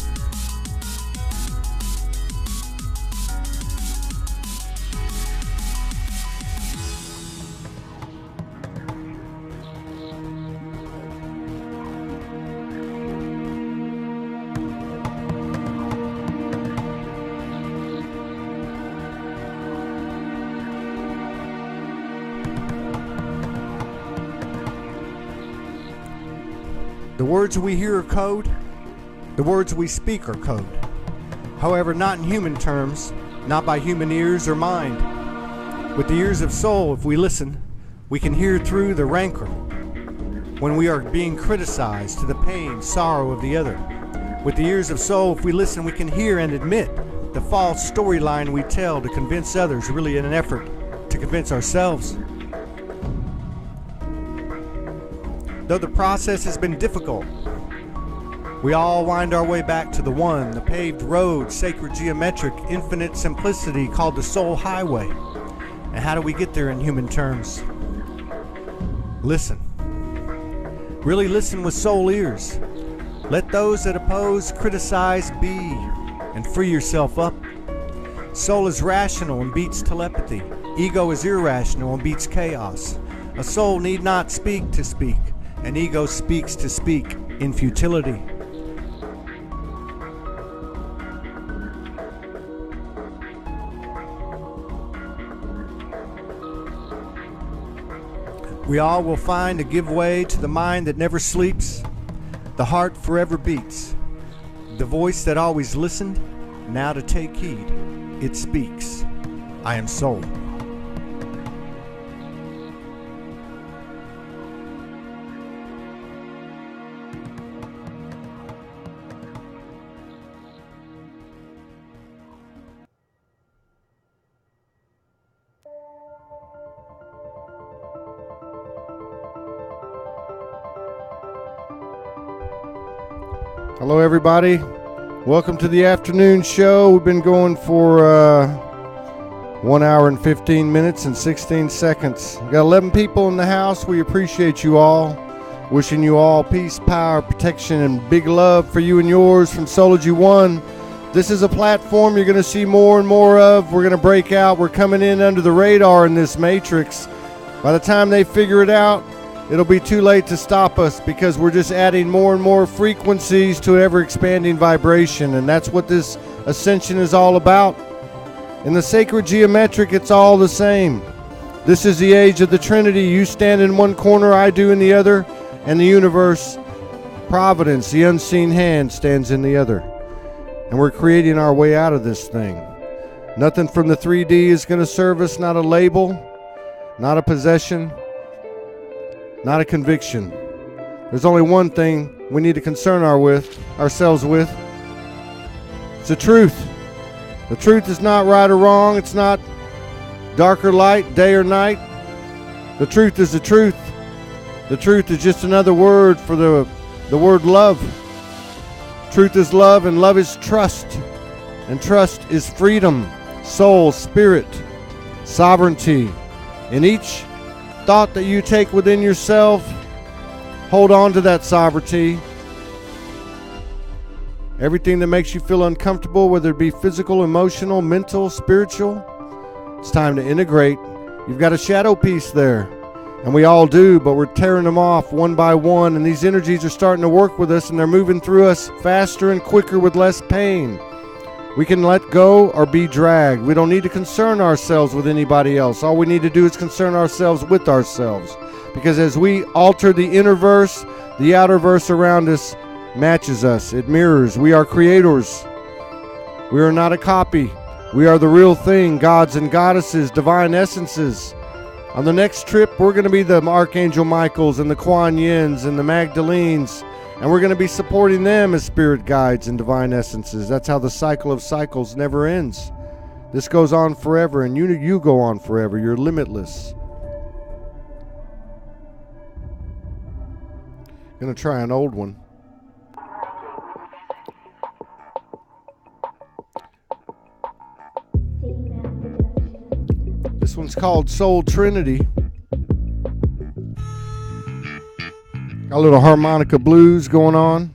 The words we hear are code. The words we speak are code. However, not in human terms, not by human ears or mind. With the ears of soul, if we listen, we can hear through the rancor when we are being criticized to the pain, sorrow of the other. With the ears of soul, if we listen, we can hear and admit the false storyline we tell to convince others, really in an effort to convince ourselves. Though the process has been difficult, we all wind our way back to the one, the paved road, sacred geometric, infinite simplicity called the soul highway. And how do we get there in human terms? Listen. Really listen with soul ears. Let those that oppose, criticize, be, and free yourself up. Soul is rational and beats telepathy. Ego is irrational and beats chaos. A soul need not speak to speak. An ego speaks to speak in futility. We all will find a give way to the mind that never sleeps. The heart forever beats. The voice that always listened, now to take heed, it speaks. I am soul. Hello, everybody. Welcome to the afternoon show. We've been going for 1 hour and 15 minutes and 16 seconds. We've got 11 people in the house. We appreciate you all. Wishing you all peace, power, protection, and big love for you and yours from Soulogy One. This is a platform you're going to see more and more of. We're going to break out. We're coming in under the radar in this matrix. By the time they figure it out, it'll be too late to stop us because we're just adding more and more frequencies to ever-expanding vibration, and that's what this ascension is all about. In the sacred geometric, it's all the same. This is the age of the Trinity. You stand in one corner, I do in the other, and the universe, Providence, the unseen hand, stands in the other. And we're creating our way out of this thing. Nothing from the 3D is going to serve us, not a label, not a possession, not a conviction. There's only one thing we need to concern ourselves with. It's the truth. The truth is not right or wrong. It's not dark or light, day or night. The truth is the truth. The truth is just another word for the word love. Truth is love, and love is trust. And trust is freedom, soul, spirit, sovereignty. In each thought that you take within yourself, hold on to that sovereignty. Everything that makes you feel uncomfortable, whether it be physical, emotional, mental, spiritual, it's time to integrate. You've got a shadow piece there, and we all do, but we're tearing them off one by one, and these energies are starting to work with us, and they're moving through us faster and quicker with less pain. We can let go or be dragged. We don't need to concern ourselves with anybody else. All we need to do is concern ourselves with ourselves. Because as we alter the inner verse, the outer verse around us matches us. It mirrors. We are creators. We are not a copy. We are the real thing, gods and goddesses, divine essences. On the next trip, we're going to be the Archangel Michaels and the Kuan Yins and the Magdalenes. And we're going to be supporting them as spirit guides and divine essences. That's how the cycle of cycles never ends. This goes on forever, and you go on forever. You're limitless. Going to try an old one. This one's called Soul Trinity. Got a little harmonica blues going on.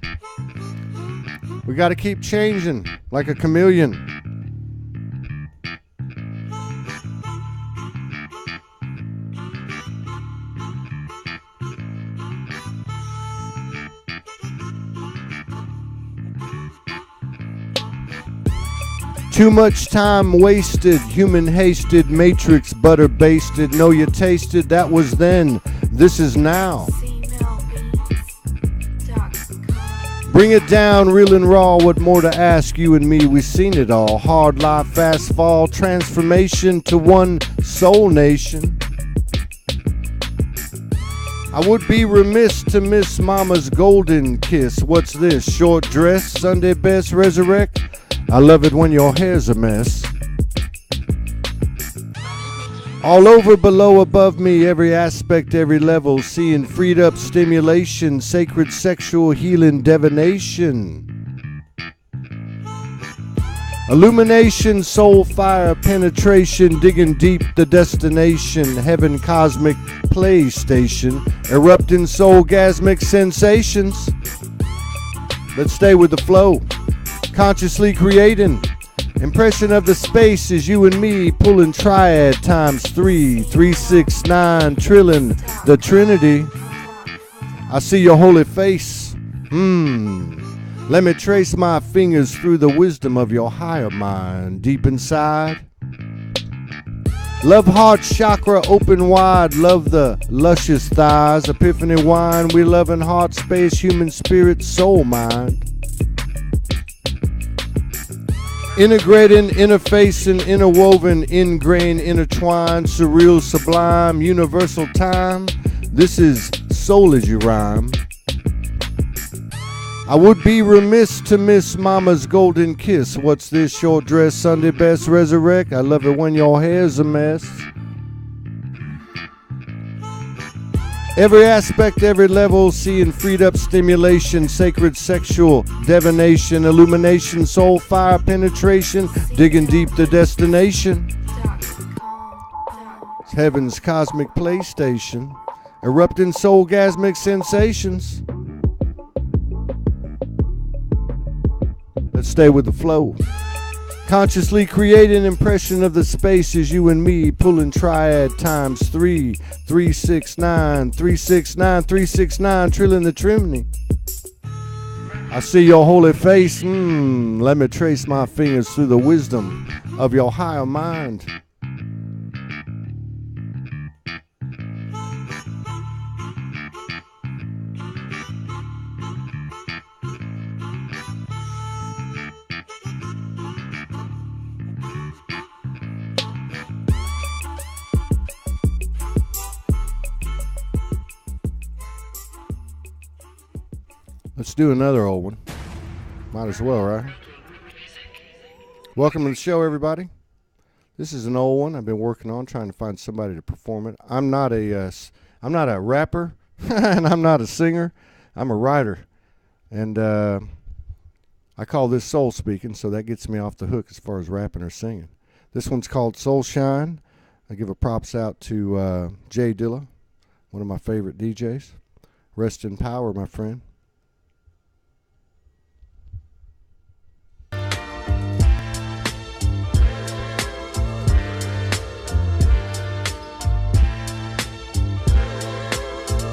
We got to keep changing like a chameleon. Too much time wasted, human hasted, matrix butter basted. Know you tasted, that was then, this is now. Bring it down, real and raw. What more to ask? You and me, we've seen it all. Hard life, fast fall, transformation to one soul nation. I would be remiss to miss Mama's golden kiss. What's this? Short dress, Sunday best, resurrect. I love it when your hair's a mess. All over, below, above me, every aspect, every level, seeing freed up stimulation, sacred sexual healing, divination. Illumination, soul fire, penetration, digging deep the destination, heaven cosmic play station, erupting soulgasmic sensations. Let's stay with the flow, consciously creating. Impression of the space is you and me pulling triad times 3, 3, 6, 9, trilling the Trinity. I see your holy face. Let me trace my fingers through the wisdom of your higher mind deep inside. Love heart chakra open wide. Love the luscious thighs. Epiphany wine. We loving heart space, human spirit, soul mind. Integrating, interfacing, interwoven, ingrained, intertwined, surreal, sublime, universal time. This is Soulogy Rhyme. I would be remiss to miss Mama's golden kiss. What's this? Short dress, Sunday best, resurrect. I love it when your hair's a mess. Every aspect, every level, seeing freed up stimulation, sacred sexual divination, illumination, soul fire, penetration, digging deep the destination. It's heaven's cosmic playstation, erupting soulgasmic sensations. Let's stay with the flow. Consciously create an impression of the space as you and me pulling triad times 3, 3, 6, 9, 3, 6, 9, 3, 6, 9, trilling the Trinity. I see your holy face. Let me trace my fingers through the wisdom of your higher mind. Let's do another old one. Might as well, right? Welcome to the show, everybody. This is an old one I've been working on, trying to find somebody to perform it. I'm not a rapper, and I'm not a singer. I'm a writer, and I call this soul speaking, so that gets me off the hook as far as rapping or singing. This one's called Soul Shine. I give a props out to Jay Dilla, one of my favorite DJs. Rest in power, my friend.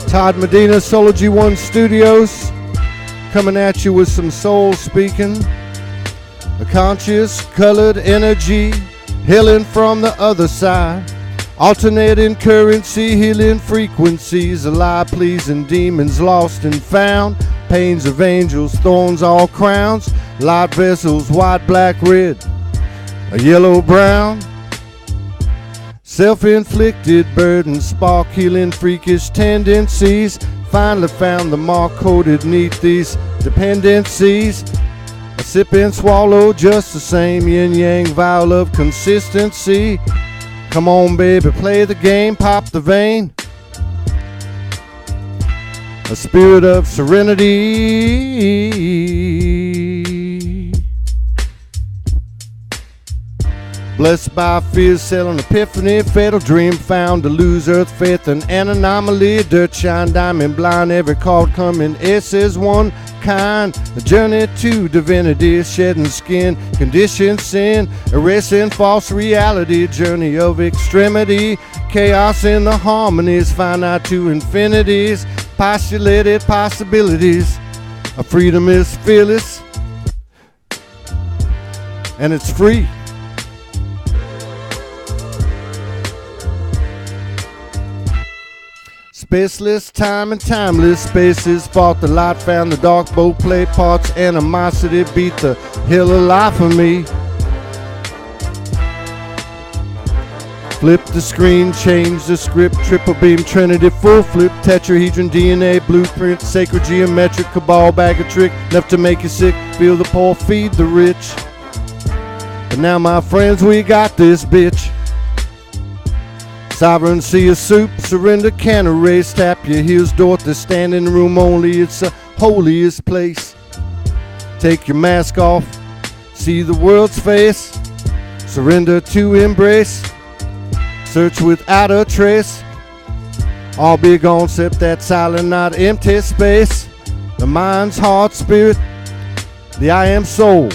Todd Medina, SoulogyOneStudios, coming at you with some soul speaking, a conscious, colored energy, healing from the other side, alternating currency, healing frequencies, alive, pleasing demons lost and found, pains of angels, thorns, all crowns, light vessels, white, black, red, a yellow, brown. Self-inflicted burdens, spark healing freakish tendencies. Finally found the mark coded neath these dependencies. A sip and swallow just the same yin-yang vial of consistency. Come on, baby, play the game, pop the vein. A spirit of serenity. Blessed by fears, selling epiphany, fatal dream found to lose earth, faith, and an anomaly. Dirt, shine, diamond, blind, every card coming. S is one kind. The journey to divinity, shedding skin, conditioned sin, erasing false reality. Journey of extremity, chaos in the harmonies, finite to infinities, postulated possibilities. A freedom is fearless, and it's free. Spaceless time and timeless spaces. Fought the light, found the dark, both played parts. Animosity beat the hell alive for me. Flip the screen, change the script, triple beam, trinity, full flip, tetrahedron, DNA, blueprint, sacred geometric, cabal, bag of trick, enough to make you sick, feel the poor, feed the rich. But now my friends, we got this bitch. Sovereignty of soup, surrender, can erase, tap your heels, door to stand in the room only, it's the holiest place. Take your mask off, see the world's face, surrender to embrace. Search without a trace. All be gone except that silent, not empty space. The mind's heart, spirit, the I am soul.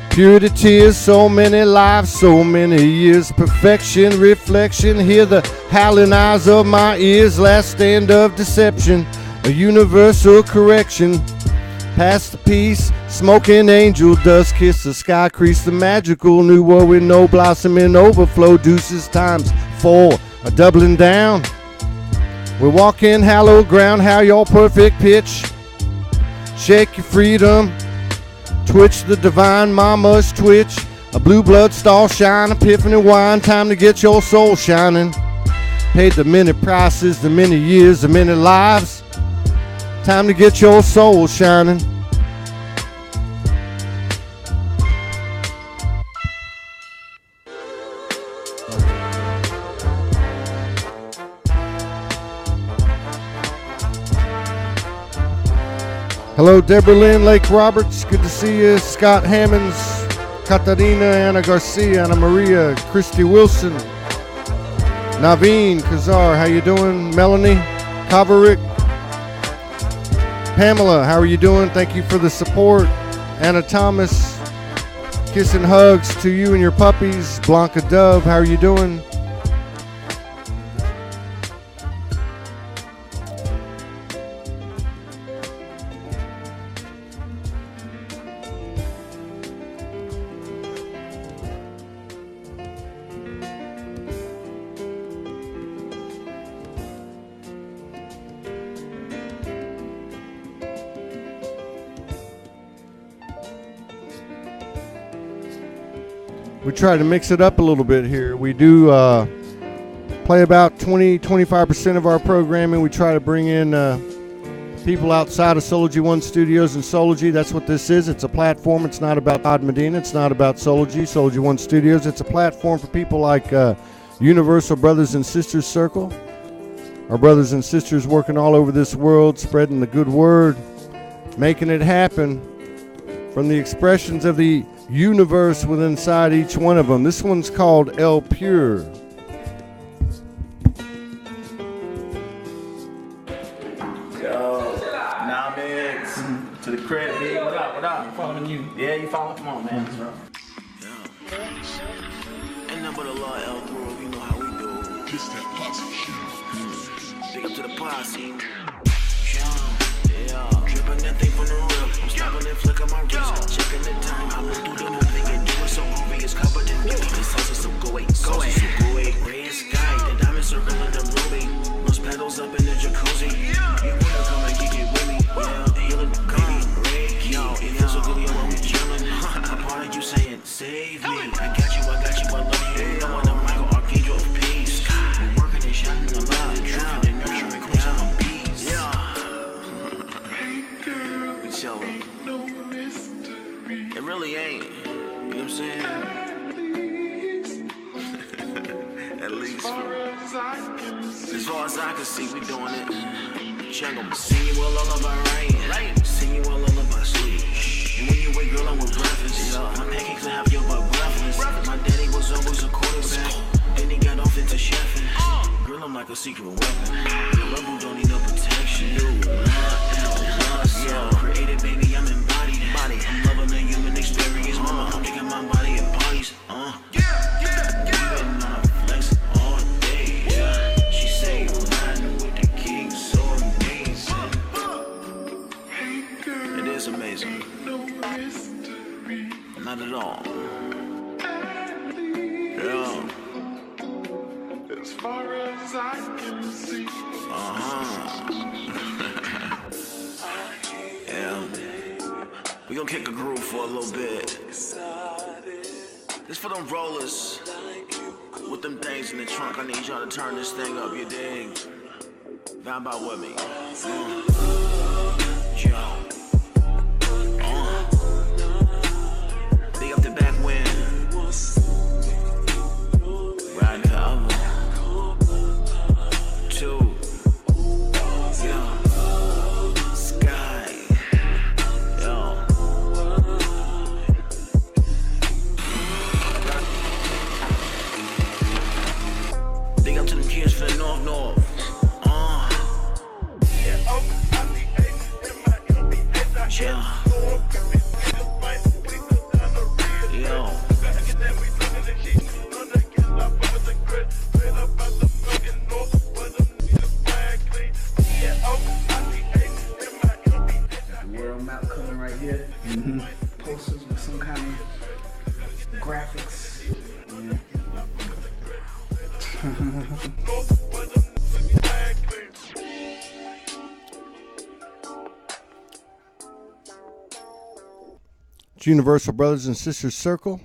Purity, tears, so many lives, so many years. Perfection, reflection, hear the howling eyes of my ears. Last stand of deception, a universal correction. Past the peace, smoking angel dust, kiss the sky, crease the magical new world with no blossoming overflow. Deuces times 4, a doubling down. We walk in hallowed ground, how your perfect pitch. Shake your freedom, twitch the divine mama's twitch. A blue blood star shine, epiphany wine, time to get your soul shining. Paid the many prices, the many years, the many lives. Time to get your soul shining. Hello, Deborah Lynn, Lake Roberts. Good to see you. Scott Hammonds, Katarina, Anna Garcia, Anna Maria, Christy Wilson, Naveen Kazar. How you doing? Melanie Kavarick. Pamela, how are you doing? Thank you for the support. Anna Thomas, kiss and hugs to you and your puppies. Blanca Dove, how are you doing? We try to mix it up a little bit here. We do play about 20-25% of our programming. We try to bring in people outside of SoulogyOneStudios and Soulogy. That's what this is. It's a platform. It's not about Todd Medina. It's not about SoulogyOneStudios. It's a platform for people like Universal Brothers and Sisters Circle. Our brothers and sisters working all over this world, spreading the good word, making it happen from the expressions of the universe within inside each one of them. This one's called El Pure. Yo, nah, man. To the crib, big. What up? What up? Following you. Yeah, you following? Come on, man. Ain't nothing but a law, El Pure. You know how we do. Kiss that posse shit. Big up to the posse. Yeah, dripping that thing from the real. I'm stopping and flicking my wrist. Checking the time. I went through the movie and do it so obvious. Covered in beauty. This house is so go-away. Red sky. The diamonds are in the ruby. Those pedals up in the jacuzzi. You wanna come and kick it with me? Yeah, healing the baby. Yo, it feels so good when we chillin'. A part of you saying, save me. I got you, I love you. You know what I'm Michael Archangel of peace. We working and shining the light. Truth and nurturing close on beats. We chillin'. It really ain't. You know what I'm saying? At least as far as I can see, we doing it. Check 'em. Sing you a lullaby rain. Sing you a lullaby sleep. And when you wake, girl, I'm with breakfast. My pancakes will have your butt breathless. My daddy was always a quarterback. Then he got off into chefing. Girl, I'm like a secret weapon. Your rebel don't need no protection. Yeah, created, baby, I'm embodied. I'm loving the human experience. Mama, I'm taking my body in parties. Even on a flex all day. Yeah, she say riding with the king, so amazing. It is amazing. Not at all. Yeah. As far as Yeah. We gonna kick a groove for a little bit. This for them rollers with them things in the trunk. I need y'all to turn this thing up, you dig? Vibe out with me. Yo. Dig up the back wind. Ride the other. Two. Yeah. Sky. Yo. Dig up to them kids for the north. Yeah. Yo. World map coming right here. Posters with some kind of graphics. Yeah. It's Universal Brothers and Sisters Circle.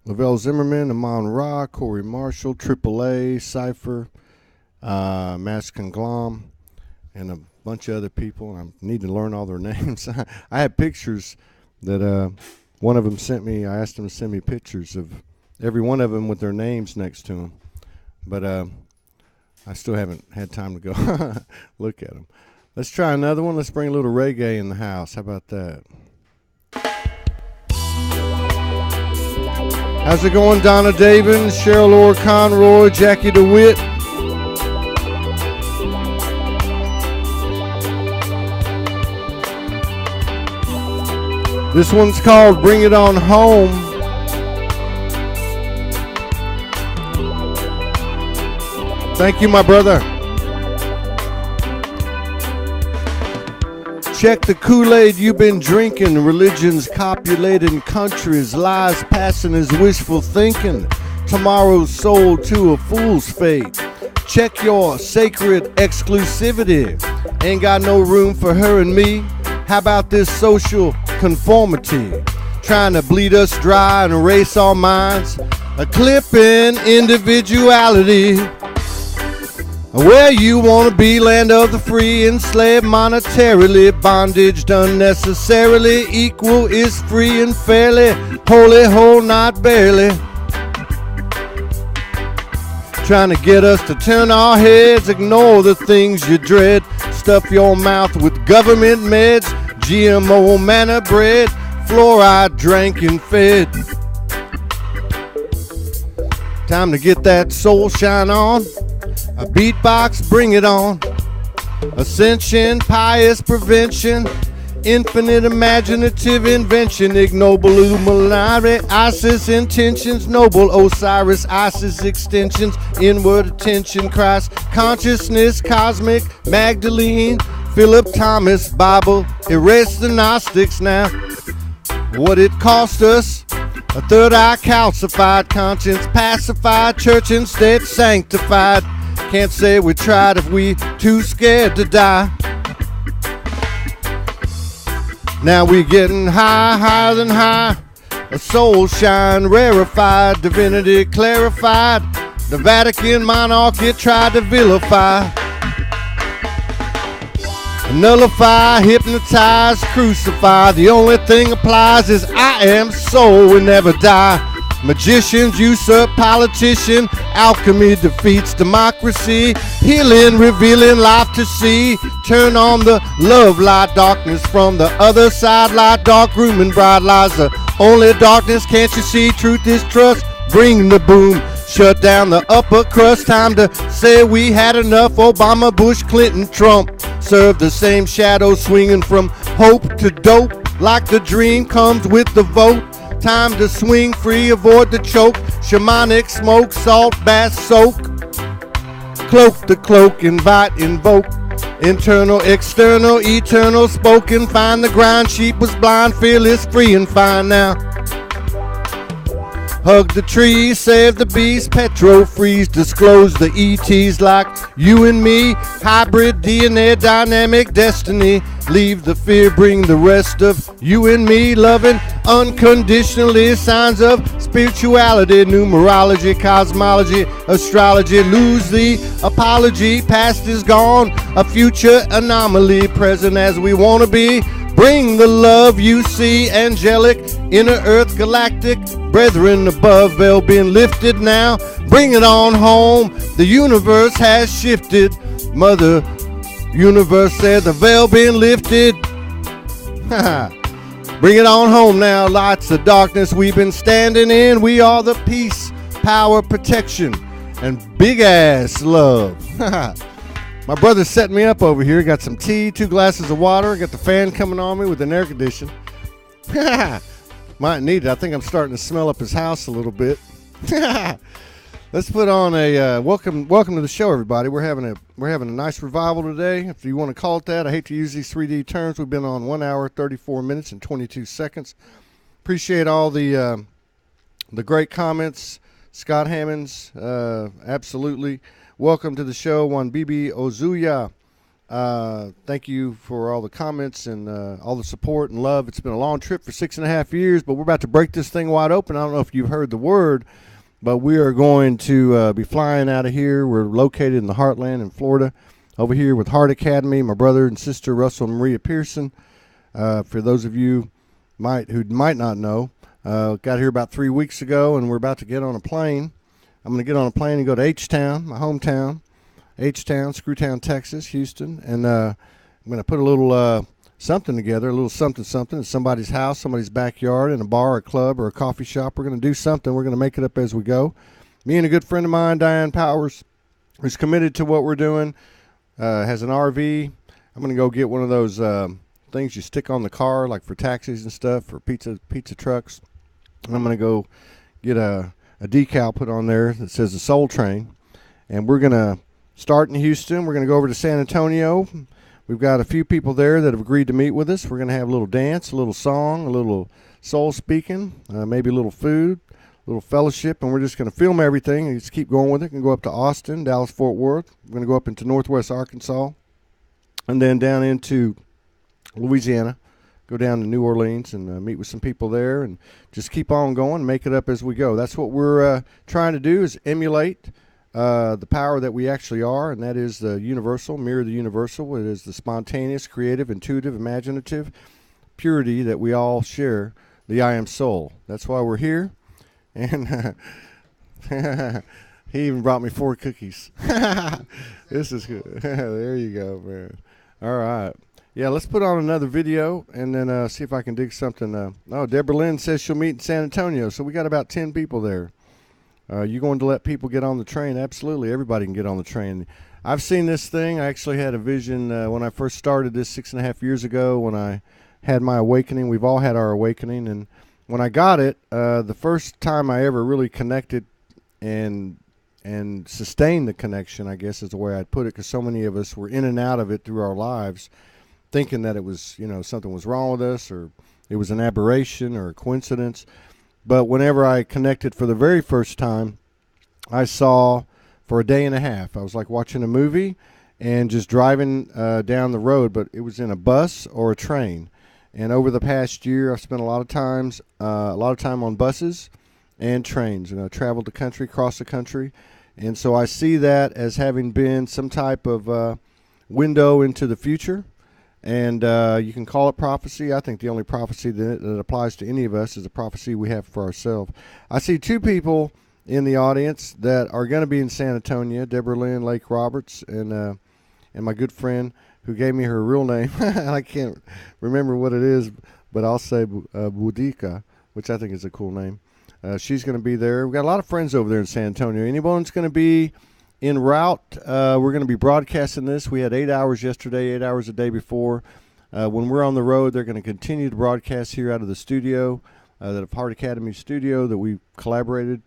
Lavelle Zimmerman, Amon Ra, Corey Marshall, AAA, Cypher, Mask and Glom, and a bunch of other people. I need to learn all their names. I have pictures that one of them sent me. I asked them to send me pictures of every one of them with their names next to them. But I still haven't had time to go look at them. Let's try another one. Let's bring a little reggae in the house. How about that? How's it going, Donna Davins, Cheryl Orr Conroy, Jackie DeWitt? This one's called Bring It On Home. Thank you, my brother. Check the Kool-Aid you've been drinking. Religion's copulating countries. Lies passing is wishful thinking. Tomorrow's sold to a fool's fate. Check your sacred exclusivity. Ain't got no room for her and me. How about this social conformity? Trying to bleed us dry and erase our minds. Eclipsing individuality. Where you want to be, land of the free, enslaved monetarily, bondage unnecessarily, equal is free and fairly, holy, whole, not barely. Trying to get us to turn our heads, ignore the things you dread, stuff your mouth with government meds, GMO manna bread, fluoride drank and fed. Time to get that soul shine on. A beatbox, bring it on. Ascension, pious prevention, infinite imaginative invention, ignoble Illuminati, ISIS intentions, noble Osiris, ISIS extensions, inward attention, Christ consciousness, cosmic, Magdalene, Philip Thomas, Bible, erase the Gnostics now. What it cost us? A third eye calcified, conscience pacified, church and state sanctified. Can't say we tried if we too scared to die. Now we getting high, higher than high. A soul shine rarefied, divinity clarified. The Vatican monarchy tried to vilify, nullify, hypnotize, crucify. The only thing applies is I am soul, we never die. Magicians usurp politician, alchemy defeats democracy, healing, revealing life to see. Turn on the love light, darkness from the other side, light, dark room and bright lies the only darkness. Can't you see? Truth is trust, bring the boom. Shut down the upper crust, time to say we had enough. Obama, Bush, Clinton, Trump serve the same shadow, swinging from hope to dope. Like the dream comes with the vote. Time to swing free, avoid the choke. Shamanic smoke, salt, bath, soak. Cloak the cloak, invite, invoke. Internal, external, eternal, spoken. Find the grind, sheep was blind, fearless, free and fine now. Hug the trees, save the bees, petro freeze, disclose the ETs like you and me. Hybrid DNA, dynamic destiny. Leave the fear, bring the rest of you and me. Loving unconditionally, signs of spirituality, numerology, cosmology, astrology. Lose the apology, past is gone, a future anomaly, present as we want to be. Bring the love you see, angelic, inner earth, galactic, brethren above, veil being lifted now. Bring it on home, the universe has shifted. Mother Universe said the veil being lifted. Bring it on home now, lots of darkness we've been standing in. We are the peace, power, protection, and big ass love. My brother's setting me up over here. Got some tea, 2 glasses of water. Got the fan coming on me with an air condition. Might need it. I think I'm starting to smell up his house a little bit. Let's put on a welcome to the show, everybody. We're having a nice revival today, if you want to call it that. I hate to use these 3D terms. We've been on 1 hour, 34 minutes, and 22 seconds. Appreciate all the great comments. Scott Hammonds, absolutely. Welcome to the show, One Bibi Ozuya. Thank you for all the comments and all the support and love. It's been a long trip for 6.5 years, but we're about to break this thing wide open. I don't know if you've heard the word, but we are going to be flying out of here. We're located in the heartland in Florida, over here with Heart Academy, my brother and sister Russell and Maria Pearson. For those of you who might not know, got here about 3 weeks ago, and we're about to get on a plane. I'm going to get on a plane and go to H-Town, my hometown, H-Town, Screwtown, Texas, Houston, and I'm going to put a little something together, a little something at somebody's house, somebody's backyard, in a bar, a club, or a coffee shop. We're going to do something. We're going to make it up as we go. Me and a good friend of mine, Diane Powers, who's committed to what we're doing, has an RV. I'm going to go get one of those things you stick on the car, like for taxis and stuff, for pizza trucks. And I'm going to go get a decal put on there that says the Soul Train. And we're going to start in Houston. We're going to go over to San Antonio. We've got a few people there that have agreed to meet with us. We're going to have a little dance, a little song, a little soul speaking, maybe a little food, a little fellowship, and we're just going to film everything and just keep going with it. We're going to go up to Austin, Dallas, Fort Worth. We're going to go up into northwest Arkansas and then down into Louisiana, go down to New Orleans and meet with some people there and just keep on going, make it up as we go. That's what we're trying to do, is emulate the power that we actually are, and that is the universal, mirror the universal. It is the spontaneous, creative, intuitive, imaginative purity that we all share, the I Am Soul. That's why we're here. And he even brought me 4 cookies. This is good. There you go, man. All right. Yeah, let's put on another video and then see if I can dig something. Deborah Lynn says she'll meet in San Antonio, so we got about 10 people there. You going to let people get on the train? Absolutely. Everybody can get on the train. I've seen this thing. I actually had a vision when I first started this 6.5 years ago when I had my awakening. We've all had our awakening. And when I got it, the first time I ever really connected and sustained the connection, I guess is the way I'd put it, because so many of us were in and out of it through our lives, thinking that it was, something was wrong with us, or it was an aberration or a coincidence. But whenever I connected for the very first time, I saw for a day and a half. I was like watching a movie and just driving down the road, but it was in a bus or a train. And over the past year, I've spent a lot of time on buses and trains. And I traveled the country, across the country. And so I see that as having been some type of window into the future. And you can call it prophecy. I think the only prophecy that applies to any of us is the prophecy we have for ourselves. I see 2 people in the audience that are going to be in San Antonio, Deborah Lynn Lake Roberts, and my good friend who gave me her real name. I can't remember what it is, but I'll say Boudica, which I think is a cool name. She's going to be there. We've got a lot of friends over there in San Antonio. Anyone's going to be en route, we're going to be broadcasting this. We had 8 hours yesterday, 8 hours the day before. When we're on the road, they're going to continue to broadcast here out of the studio, the Heart Academy studio that we collaborate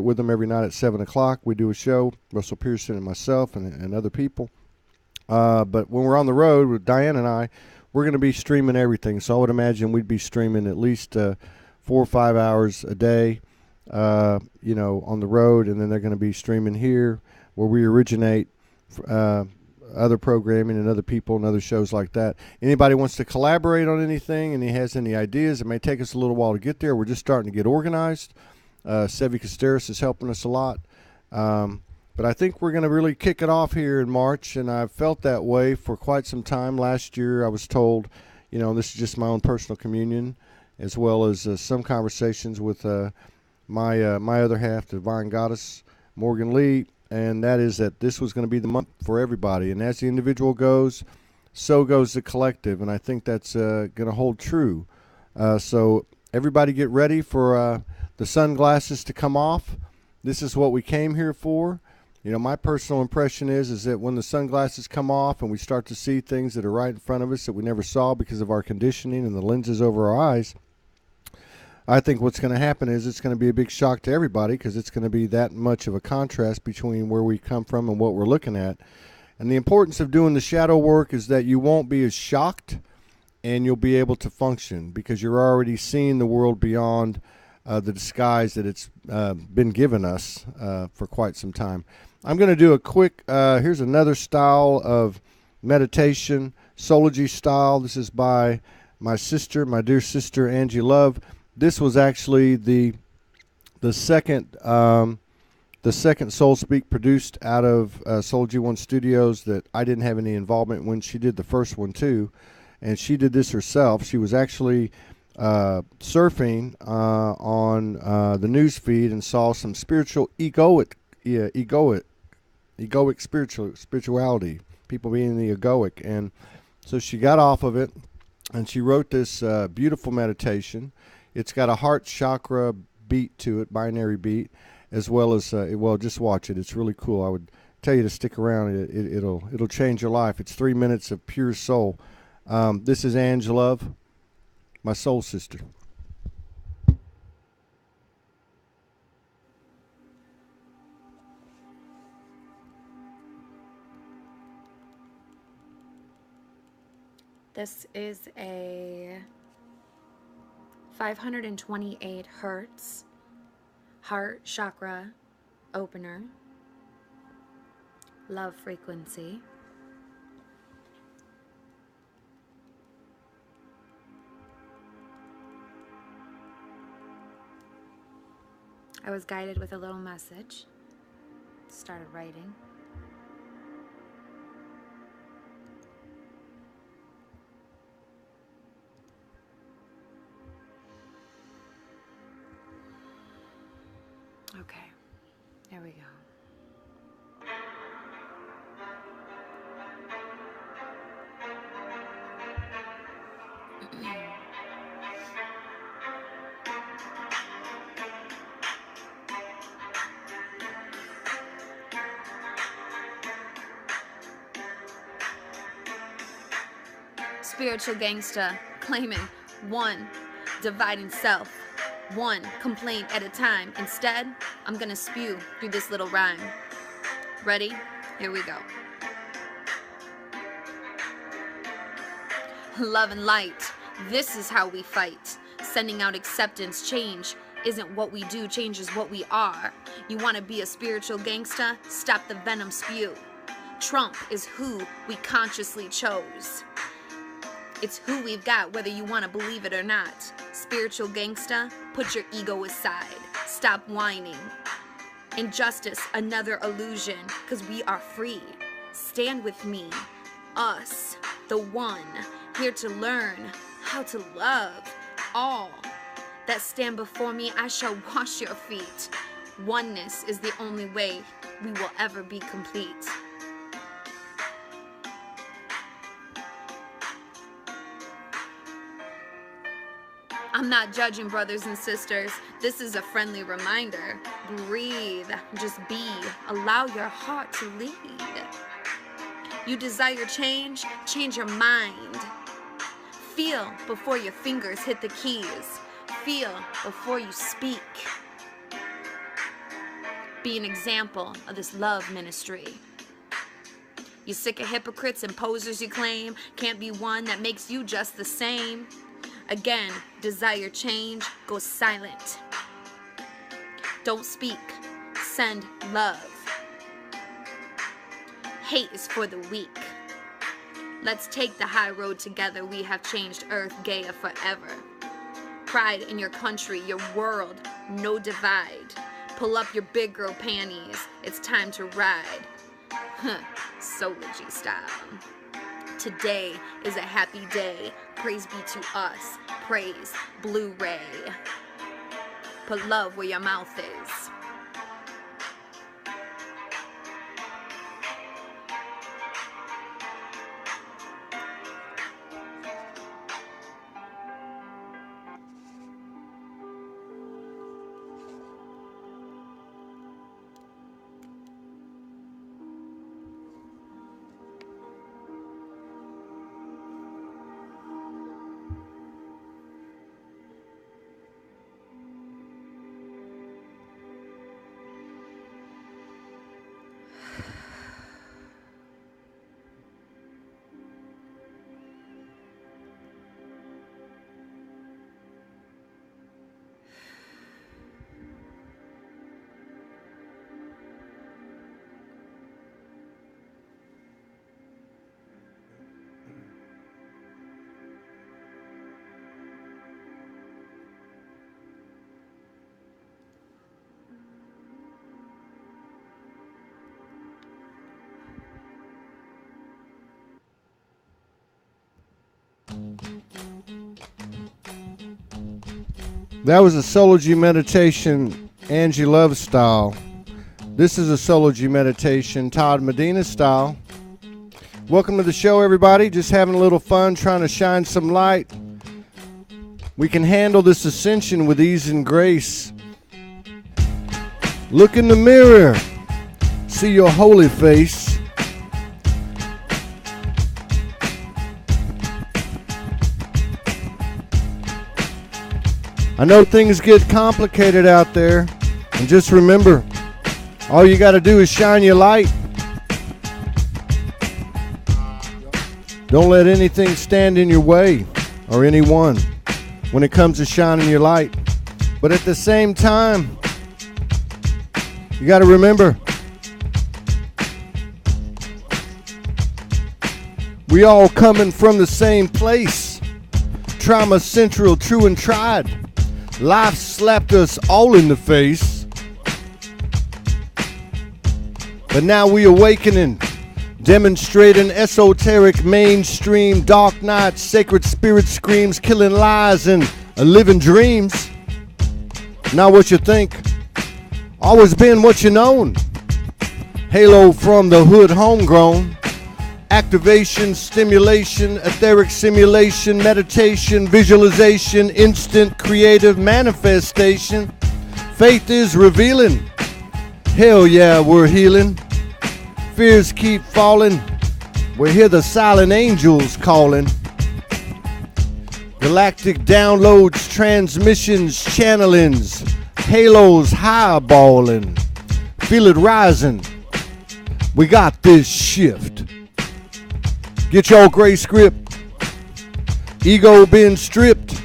with them every night at 7 o'clock. We do a show, Russell Pearson and myself and other people. But when we're on the road with Diane and I, we're going to be streaming everything. So I would imagine we'd be streaming at least 4 or 5 hours a day. on the road, and then they're going to be streaming here where we originate other programming and other people and other shows like that. Anybody wants to collaborate on anything and he has any ideas, it may take us a little while to get there. We're just starting to get organized. Sevi Casteris is helping us a lot. But I think we're going to really kick it off here in March, and I've felt that way for quite some time. Last year I was told, this is just my own personal communion, as well as some conversations with my other half, the divine goddess, Morgan Lee, and that is that this was going to be the month for everybody. And as the individual goes, so goes the collective, and I think that's going to hold true. So everybody get ready for the sunglasses to come off. This is what we came here for. My personal impression is that when the sunglasses come off and we start to see things that are right in front of us that we never saw because of our conditioning and the lenses over our eyes, I think what's going to happen is it's going to be a big shock to everybody, because it's going to be that much of a contrast between where we come from and what we're looking at. And the importance of doing the shadow work is that you won't be as shocked, and you'll be able to function because you're already seeing the world beyond the disguise that it's been given us for quite some time. I'm going to do a quick, here's another style of meditation, Soulogy style. This is by my sister, my dear sister, Angie Love. This was actually the second Soul Speak produced out of SoulogyOneStudios that I didn't have any involvement when. She did the first one too, and she did this herself. She was actually surfing on the news feed and saw some spiritual egoic spirituality, people being the egoic, and so she got off of it and she wrote this beautiful meditation. It's got a heart chakra beat to it, binary beat, as well as just watch it. It's really cool. I would tell you to stick around. It'll change your life. It's 3 minutes of pure soul. This is Ange Love, my soul sister. This is a 528 hertz heart chakra opener, love frequency. I was guided with a little message. Started writing. Okay, there we go. Spiritual gangster claiming one, dividing self. One complaint at a time. Instead, I'm gonna spew through this little rhyme. Ready? Here we go. Love and light. This is how we fight. Sending out acceptance. Change isn't what we do, change is what we are. You wanna be a spiritual gangster? Stop the venom spew. Trump is who we consciously chose. It's who we've got, whether you want to believe it or not. Spiritual gangsta, put your ego aside. Stop whining. Injustice, another illusion, because we are free. Stand with me, us, the one, here to learn how to love all that stand before me. I shall wash your feet. Oneness is the only way we will ever be complete. I'm not judging, brothers and sisters. This is a friendly reminder. Breathe, just be. Allow your heart to lead. You desire change? Change your mind. Feel before your fingers hit the keys. Feel before you speak. Be an example of this love ministry. You sick of hypocrites and posers you claim? Can't be one that makes you just the same. Again, desire change, go silent. Don't speak, send love. Hate is for the weak. Let's take the high road together. We have changed Earth, Gaia forever. Pride in your country, your world, no divide. Pull up your big girl panties, it's time to ride. Soulogy style. Today is a happy day. Praise be to us. Praise Blu-ray. Put love where your mouth is. That was a Soulogy meditation, Angie Love style. This is a Soulogy meditation, Todd Medina style. Welcome to the show, everybody. Just having a little fun, trying to shine some light. We can handle this ascension with ease and grace. Look in the mirror. See your holy face. I know things get complicated out there, and just remember, all you got to do is shine your light. Don't let anything stand in your way, or anyone, when it comes to shining your light. But at the same time, you got to remember, we all coming from the same place. Trauma central, true and tried. Life slapped us all in the face. But now we awakening, demonstrating esoteric mainstream, dark nights, sacred spirit screams, killing lies and living dreams. Not what you think, always been what you known. Halo from the hood homegrown. Activation, stimulation, etheric simulation, meditation, visualization, instant creative manifestation. Faith is revealing. Hell yeah, we're healing. Fears keep falling. We hear the silent angels calling. Galactic downloads, transmissions, channelings, halos highballing. Feel it rising. We got this shift. Get your gray script. Ego been stripped.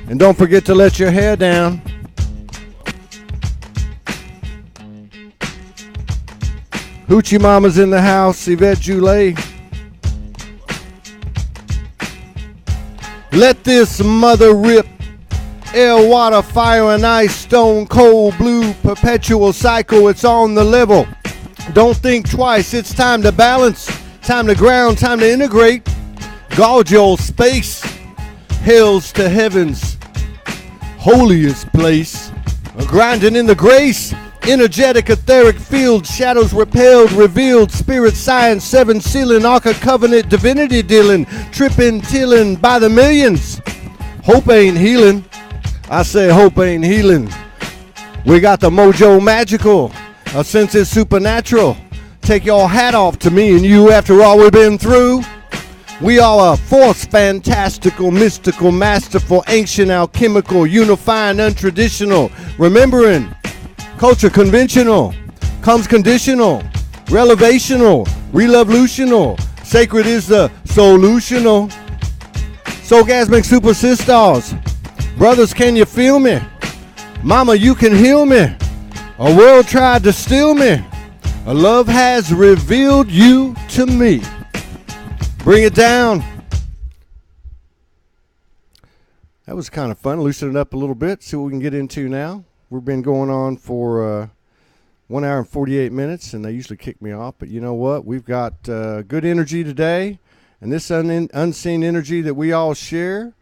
And don't forget to let your hair down. Hoochie Mama's in the house, Yvette Joulay. Let this mother rip. Air, water, fire, and ice, stone, cold, blue, perpetual cycle, it's on the level. Don't think twice, it's time to balance, time to ground, time to integrate. Gauge your space, hells to heavens, holiest place. Grinding in the grace, energetic etheric field, shadows repelled, revealed, spirit science, seven sealing, Ark of Covenant, divinity dealing, tripping, tilling by the millions. Hope ain't healing, I say hope ain't healing. We got the mojo magical. A sense is supernatural. Take your hat off to me and you after all we've been through. We are a force, fantastical, mystical, masterful, ancient, alchemical, unifying, untraditional. Remembering, culture conventional, comes conditional, relevational, revolutional. Sacred is the solutional. Soulgasmic super sisters. Brothers, can you feel me? Mama, you can heal me. A world tried to steal me. A love has revealed you to me. Bring it down. That was kind of fun. Loosen it up a little bit. See what we can get into now. We've been going on for 1 hour and 48 minutes, and they usually kick me off. But you know what? We've got good energy today, and this unseen energy that we all share,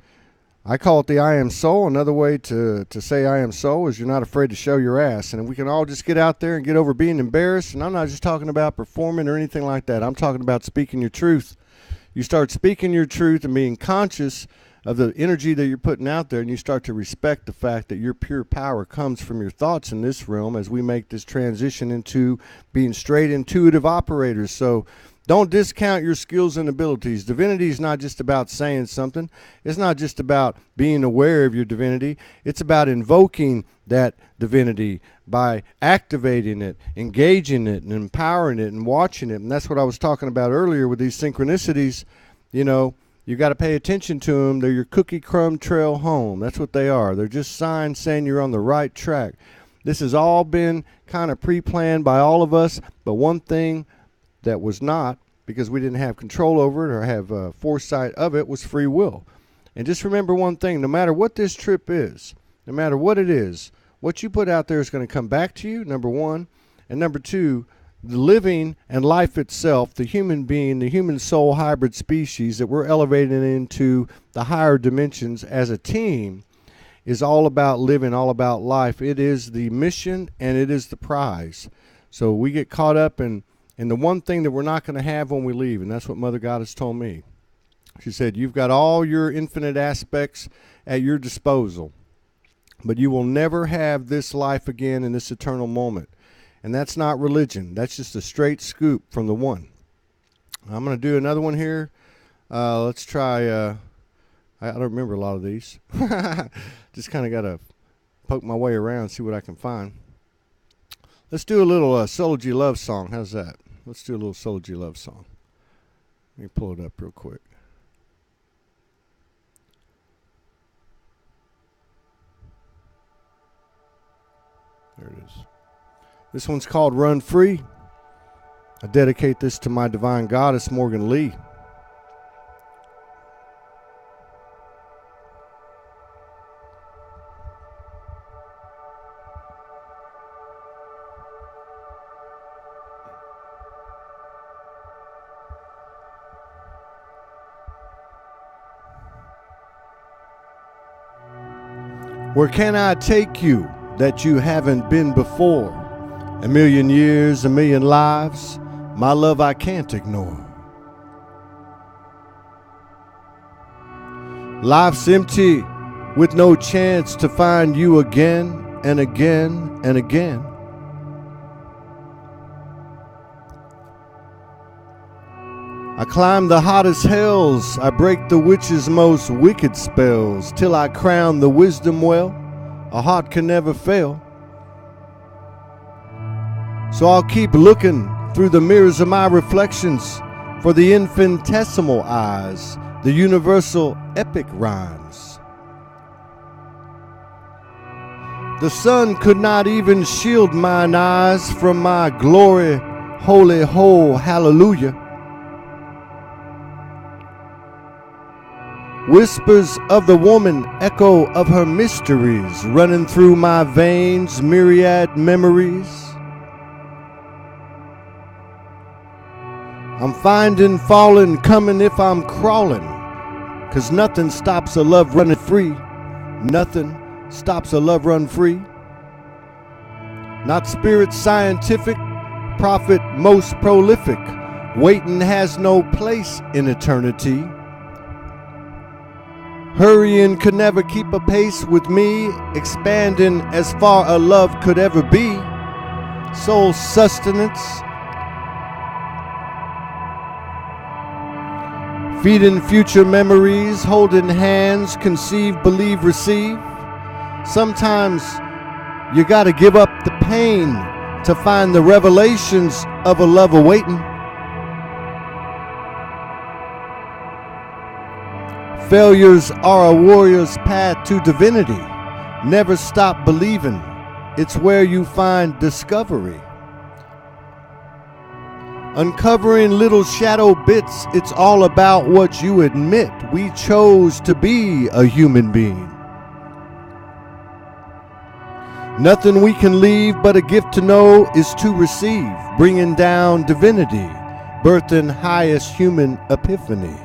I call it the I am soul. Another way to say I am soul is you're not afraid to show your ass. And we can all just get out there and get over being embarrassed. And I'm not just talking about performing or anything like that. I'm talking about speaking your truth. You start speaking your truth and being conscious of the energy that you're putting out there, and you start to respect the fact that your pure power comes from your thoughts in this realm as we make this transition into being straight intuitive operators. So don't discount your skills and abilities. Divinity is not just about saying something. It's not just about being aware of your divinity. It's about invoking that divinity by activating it, engaging it, and empowering it, and watching it. And that's what I was talking about earlier with these synchronicities. You know, you got to pay attention to them. They're your cookie crumb trail home. That's what they are. They're just signs saying you're on the right track. This has all been kind of pre-planned by all of us, but one thing that was not, because we didn't have control over it or have foresight of it, was free will. And just remember one thing, no matter what this trip is, no matter what it is, what you put out there is going to come back to you, number one. And number two, the living and life itself, the human being, the human soul hybrid species that we're elevating into the higher dimensions as a team, is all about living, all about life. It is the mission and it is the prize. So we get caught up in the one thing that we're not going to have when we leave, and that's what Mother Goddess told me. She said, you've got all your infinite aspects at your disposal, but you will never have this life again in this eternal moment. And that's not religion. That's just a straight scoop from the one. I'm going to do another one here. Let's try, I don't remember a lot of these. Just kind of got to poke my way around, see what I can find. Let's do a little Soulogy love song. How's that? Let's do a little Soulogy love song. Let me pull it up real quick. There it is. This one's called Run Free. I dedicate this to my divine goddess, Morgan Lee. Where can I take you that you haven't been before? A million years, a million lives, my love I can't ignore. Life's empty with no chance to find you again and again and again. I climb the hottest hells, I break the witch's most wicked spells, till I crown the wisdom well, a heart can never fail. So I'll keep looking through the mirrors of my reflections for the infinitesimal eyes, the universal epic rhymes. The sun could not even shield mine eyes from my glory, holy, whole, hallelujah. Whispers of the woman echo of her mysteries, running through my veins, myriad memories. I'm finding, falling, coming if I'm crawling, 'cause nothing stops a love running free. Nothing stops a love run free. Not spirit scientific, prophet most prolific. Waiting has no place in eternity. Hurrying could never keep a pace with me, expanding as far a love could ever be. Soul sustenance, feeding future memories, holding hands, conceive, believe, receive. Sometimes you gotta give up the pain to find the revelations of a love awaiting. Failures are a warrior's path to divinity. Never stop believing. It's where you find discovery. Uncovering little shadow bits, it's all about what you admit. We chose to be a human being. Nothing we can leave but a gift to know is to receive, bringing down divinity, birthing highest human epiphany.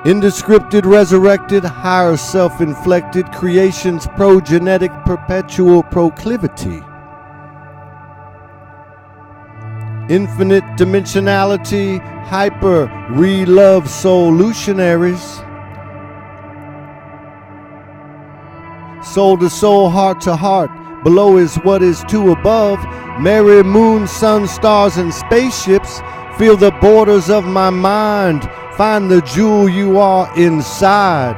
Indescripted, resurrected, higher self-inflected, creation's progenetic perpetual proclivity. Infinite dimensionality, hyper, re-love solutionaries. Soul to soul, heart to heart, below is what is to above. Merry moon, sun, stars, and spaceships, feel the borders of my mind. Find the jewel you are inside.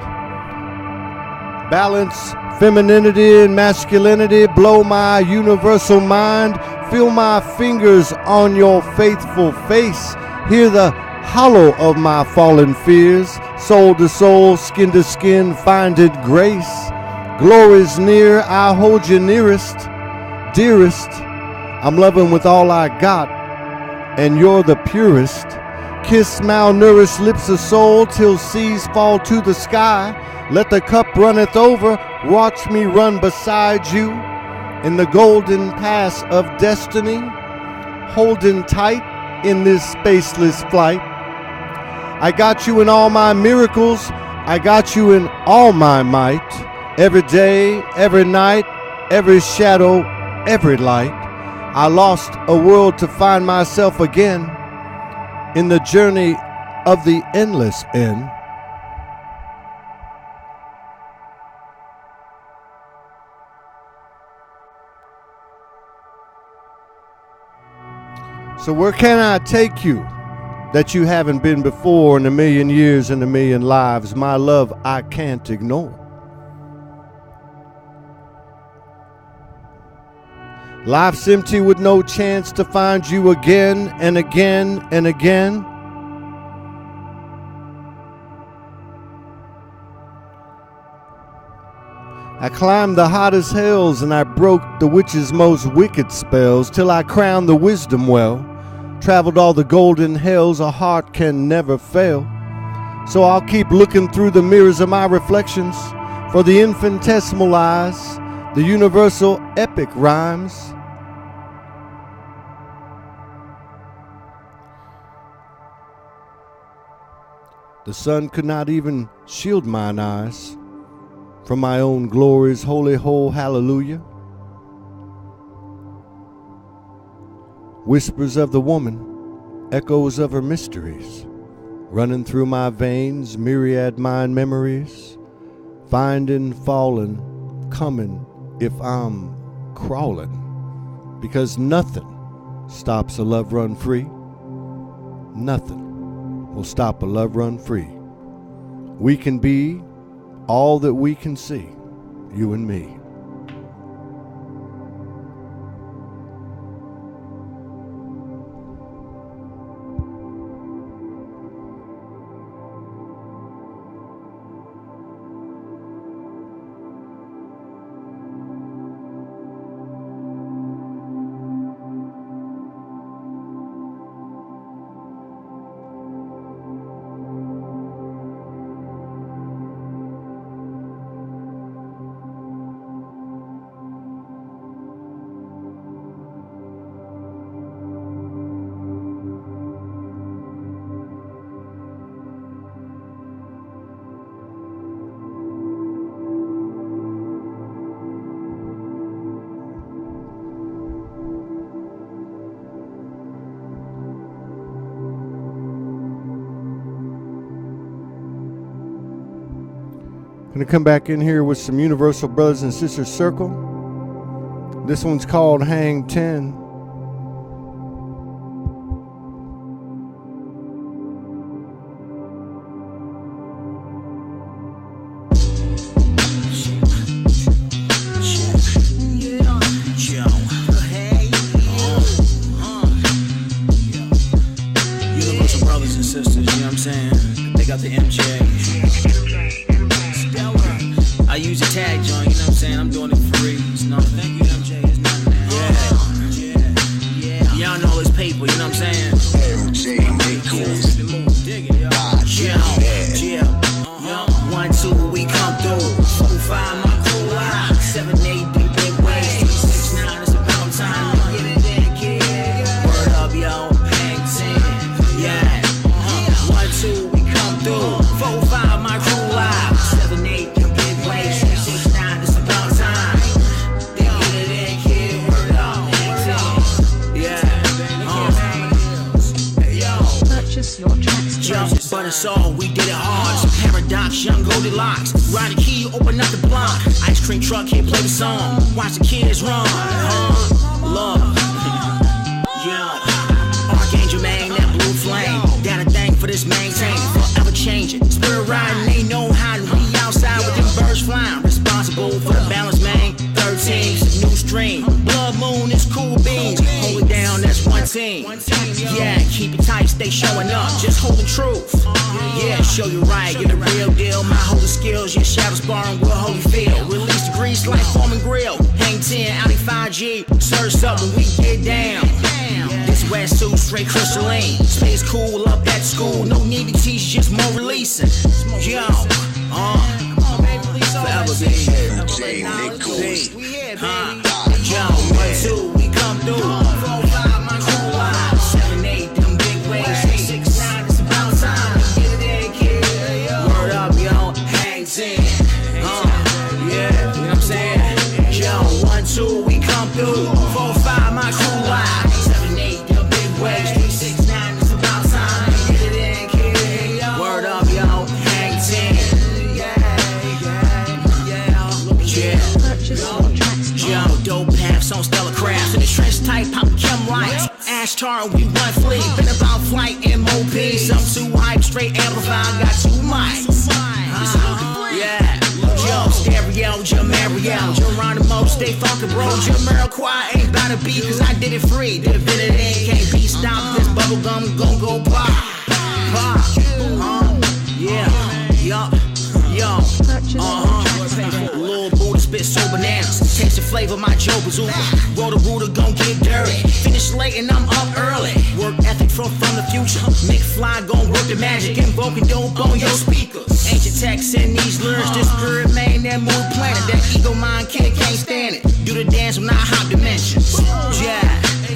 Balance, femininity, and masculinity, blow my universal mind. Feel my fingers on your faithful face. Hear the hollow of my fallen fears. Soul to soul, skin to skin, find it grace. Glory's near, I hold you nearest. Dearest, I'm loving with all I got, and you're the purest. Kiss malnourished lips of soul till seas fall to the sky. Let the cup runneth over, watch me run beside you in the golden pass of destiny, holding tight in this spaceless flight. I got you in all my miracles, I got you in all my might. Every day, every night, every shadow, every light. I lost a world to find myself again in the journey of the endless end. So where can I take you that you haven't been before in a million years and a million lives? My love, I can't ignore. Life's empty with no chance to find you again and again and again. I climbed the hottest hills and I broke the witch's most wicked spells till I crowned the wisdom well. Traveled all the golden hills a heart can never fail. So I'll keep looking through the mirrors of my reflections for the infinitesimal eyes, the universal epic rhymes. The sun could not even shield mine eyes from my own glory's holy whole hallelujah. Whispers of the woman, echoes of her mysteries, running through my veins, myriad mind memories, finding, falling, coming if I'm crawling, because nothing stops a love run free. Nothing will stop a love run free. We can be all that we can see, you and me. Gonna come back in here with some Universal Brothers and Sisters Circle. This one's called Hang 10. Universal Brothers and Sisters, you know what I'm saying? They got the MJ. I use it Just but it's all, we did it hard. It's a paradox, young Goldilocks. Ride the key, open up the block. Ice cream truck, here play the song. Watch the kids run. Love. Yeah. Archangel man, that blue flame. Got a thing for this maintain. Forever changing. Spirit riding, ain't no hiding. We outside with them birds flying. Responsible for the balance, man. 13, new stream. Blood moon is cool beans. Hold it down, that's one team. Yeah, keep it tight, stay showing up. Just hold the truth. Yeah, show you right, get the real deal. My holy skills, your shadow sparring will hold you feel. Release the grease like Foreman Grill. Hang 10, Audi 5G. Surge up when we get down. This wetsuit, straight crystalline. Space cool up at school. No need to teach, just more releasing. Yo, forever be Yo, 1, 2, we come through. 4, 5, my crew live. 7, 8, them big waves. 6, 9, it's about time. Get it in, kid. Word up, yo, hang 10. Yeah, you know what I'm saying? Yo, 1, 2, we come through. 4, 5, my crew live. 7, 8, them big waves. 3, 6, 9, it's about time. Get it in, kid. Word up, yo, hang 10. Yo, dope paths on stellar crafts. In the trench type, pop chem lights. Ash tar, we one fleet. Been about flight, MOP. Some too hype, straight amplified. Got 2 mics. Yeah. Yo, stereo, Jamariel. Geronimo, stay funky, bro. Jamiroquai ain't bout to be, cause I did it free. Divinity can't be stopped. This bubblegum gon' go pop. Pop. Yeah. Yo. Lil Buddha spit so bananas. Taste the flavor, my Joe Bazooka. Roll the rooter, gon' get dirty. Finish late and I'm up early. Work ethic from the future. McFly gon' work the magic. Invoking dope on your speakers. Ancient texts in these lyrics. This spirit man, that mood planet. That ego mind kid can't stand it. Do the dance when I hop dimensions. Yeah,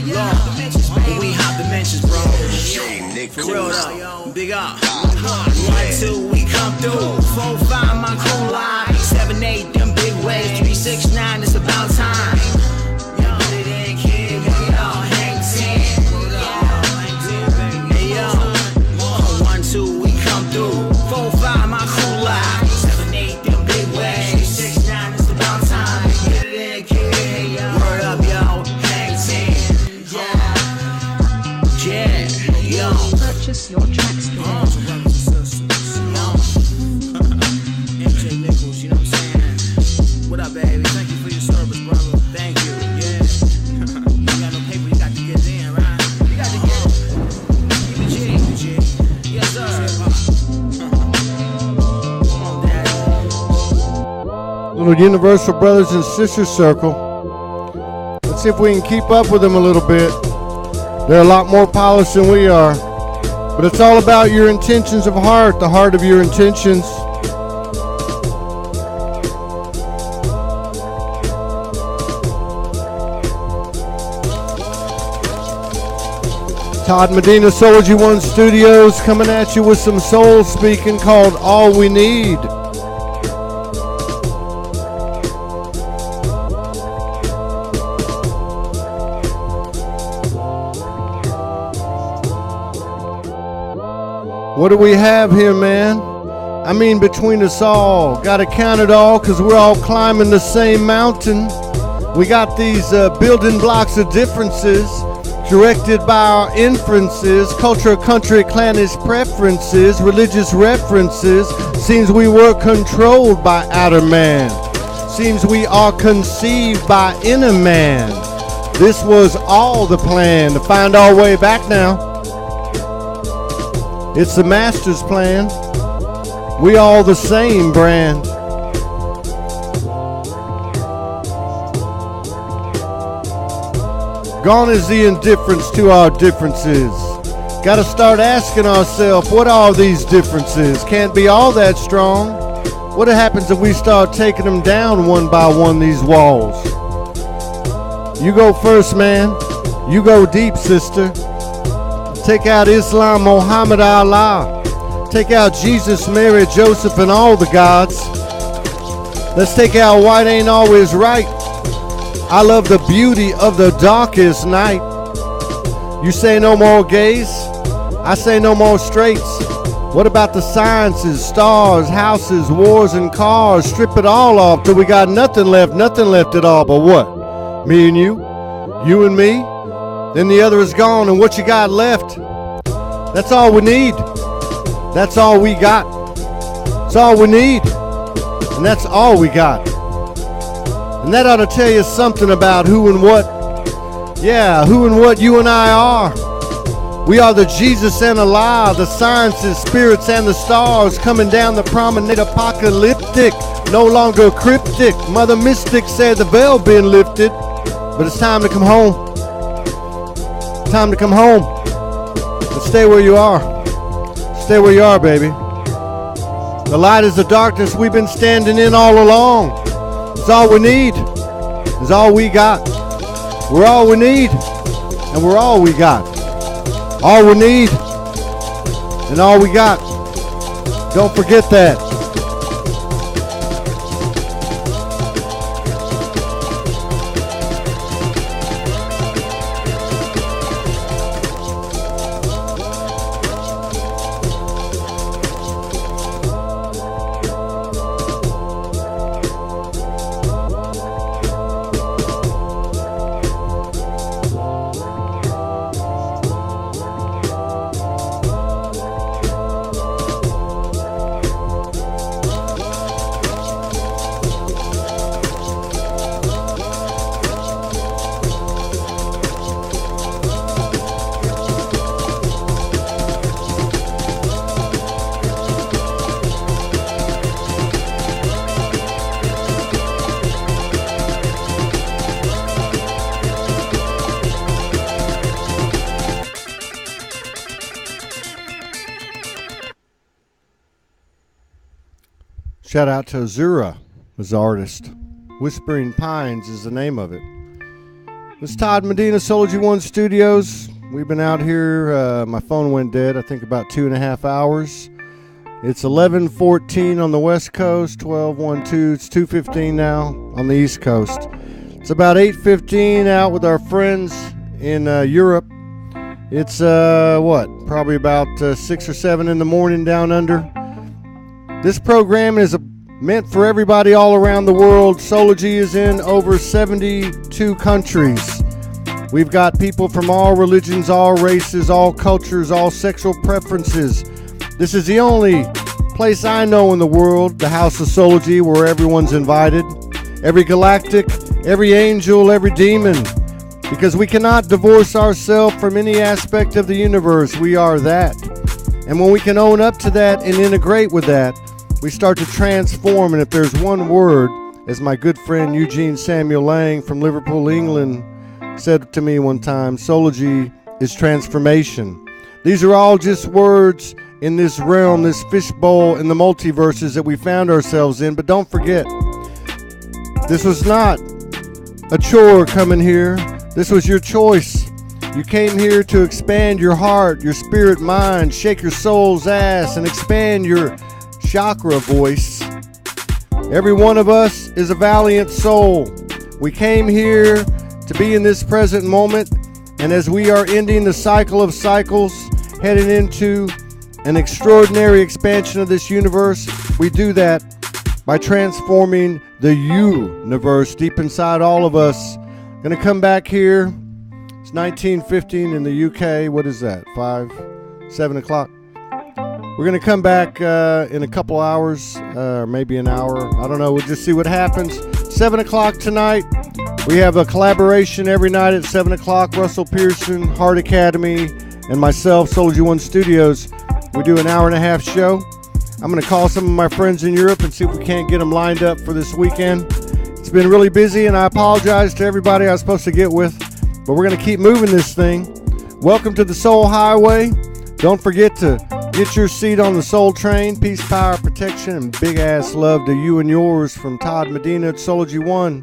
Lord. We hop dimensions, bro. For real though, big up. 1, 2, we come through. 4, 5, my crew live. 7, 8, them big waves. 3, 6, 9, it's about time. Yo, get it in, kid. Yo, hang 10. Hey, yo. 1, 2, we come through. 4, 5, my crew live. 7, 8, them big waves. 3, 6, 9, it's about time. Get it in, kid. Word up, yo, hang 10. Yeah, yo. Purchase your tracks today. MJ Nichols, you know what I'm saying? What up, baby? Thank you for your service, brother. Thank you, yeah. You got no paper, you got to get in, right? You got to get keep it G. Yes, sir. Come on, Daddy. Little Universal Brothers and Sisters Circle. Let's see if we can keep up with them a little bit. They're a lot more polished than we are. But it's all about your intentions of heart, the heart of your intentions. Todd Medina, SoulogyOneStudios, coming at you with some soul speaking called All We Need. What do we have here, man? I mean, between us all. Gotta count it all, cause we're all climbing the same mountain. We got these building blocks of differences, directed by our inferences, culture, country, clannish preferences, religious references. Seems we were controlled by outer man. Seems we are conceived by inner man. This was all the plan, to find our way back now. It's the master's plan. We all the same brand. Gone is the indifference to our differences. Gotta start asking ourselves, what are these differences? Can't be all that strong. What happens if we start taking them down one by one, these walls? You go first, man. You go deep, sister. Take out Islam, Muhammad, Allah. Take out Jesus, Mary, Joseph, and all the gods. Let's take out white ain't always right. I love the beauty of the darkest night. You say no more gays? I say no more straights. What about the sciences, stars, houses, wars, and cars? Strip it all off till we got nothing left at all. But what? Me and you and me, then the other is gone, and what you got left? That's all we need. That's all we got. That's all we need. And that's all we got. And that ought to tell you something about who and what. Yeah, who and what you and I are. We are the Jesus and Allah, the sciences, spirits, and the stars coming down the promenade apocalyptic, no longer cryptic. Mother Mystic said the veil been lifted, but it's time to come home. Time to come home. And stay where you are. Stay where you are, baby. The light is the darkness we've been standing in all along. It's all we need. It's all we got. We're all we need, and we're all we got. All we need, and all we got. Don't forget that. Shout out to Azura, his artist. Whispering Pines is the name of it. It's Todd Medina, SoulogyOneStudios. We've been out here. My phone went dead, I think about 2.5 hours. It's 11:14 on the West Coast, 12:12. It's 2:15 now on the East Coast. It's about 8:15 out with our friends in Europe. It's, probably about 6 or 7 in the morning down under. This program is meant for everybody all around the world. Soulogy is in over 72 countries. We've got people from all religions, all races, all cultures, all sexual preferences. This is the only place I know in the world, the House of Soulogy, where everyone's invited. Every galactic, every angel, every demon. Because we cannot divorce ourselves from any aspect of the universe. We are that. And when we can own up to that and integrate with that, we start to transform. And if there's one word, as my good friend Eugene Samuel Lang from Liverpool, England, said to me one time, Soulogy is transformation. These are all just words in this realm, this fishbowl in the multiverses that we found ourselves in. But don't forget, this was not a chore coming here. This was your choice. You came here to expand your heart, your spirit, mind, shake your soul's ass, and expand your chakra voice. Every one of us is a valiant soul. We came here to be in this present moment, and as we are ending the cycle of cycles, heading into an extraordinary expansion of this universe, we do that by transforming the universe deep inside all of us. Gonna come back here. It's 19:15 in the UK. What is that? 7 o'clock. We're going to come back in a couple hours, or maybe an hour. I don't know. We'll just see what happens. 7 o'clock tonight. We have a collaboration every night at 7 o'clock. Russell Pearson, Heart Academy, and myself, SoulogyOneStudios. We do an hour-and-a-half show. I'm going to call some of my friends in Europe and see if we can't get them lined up for this weekend. It's been really busy, and I apologize to everybody I was supposed to get with, but we're going to keep moving this thing. Welcome to the Soul Highway. Don't forget to get your seat on the Soul Train. Peace, power, protection, and big-ass love to you and yours from Todd Medina at Soulogy One.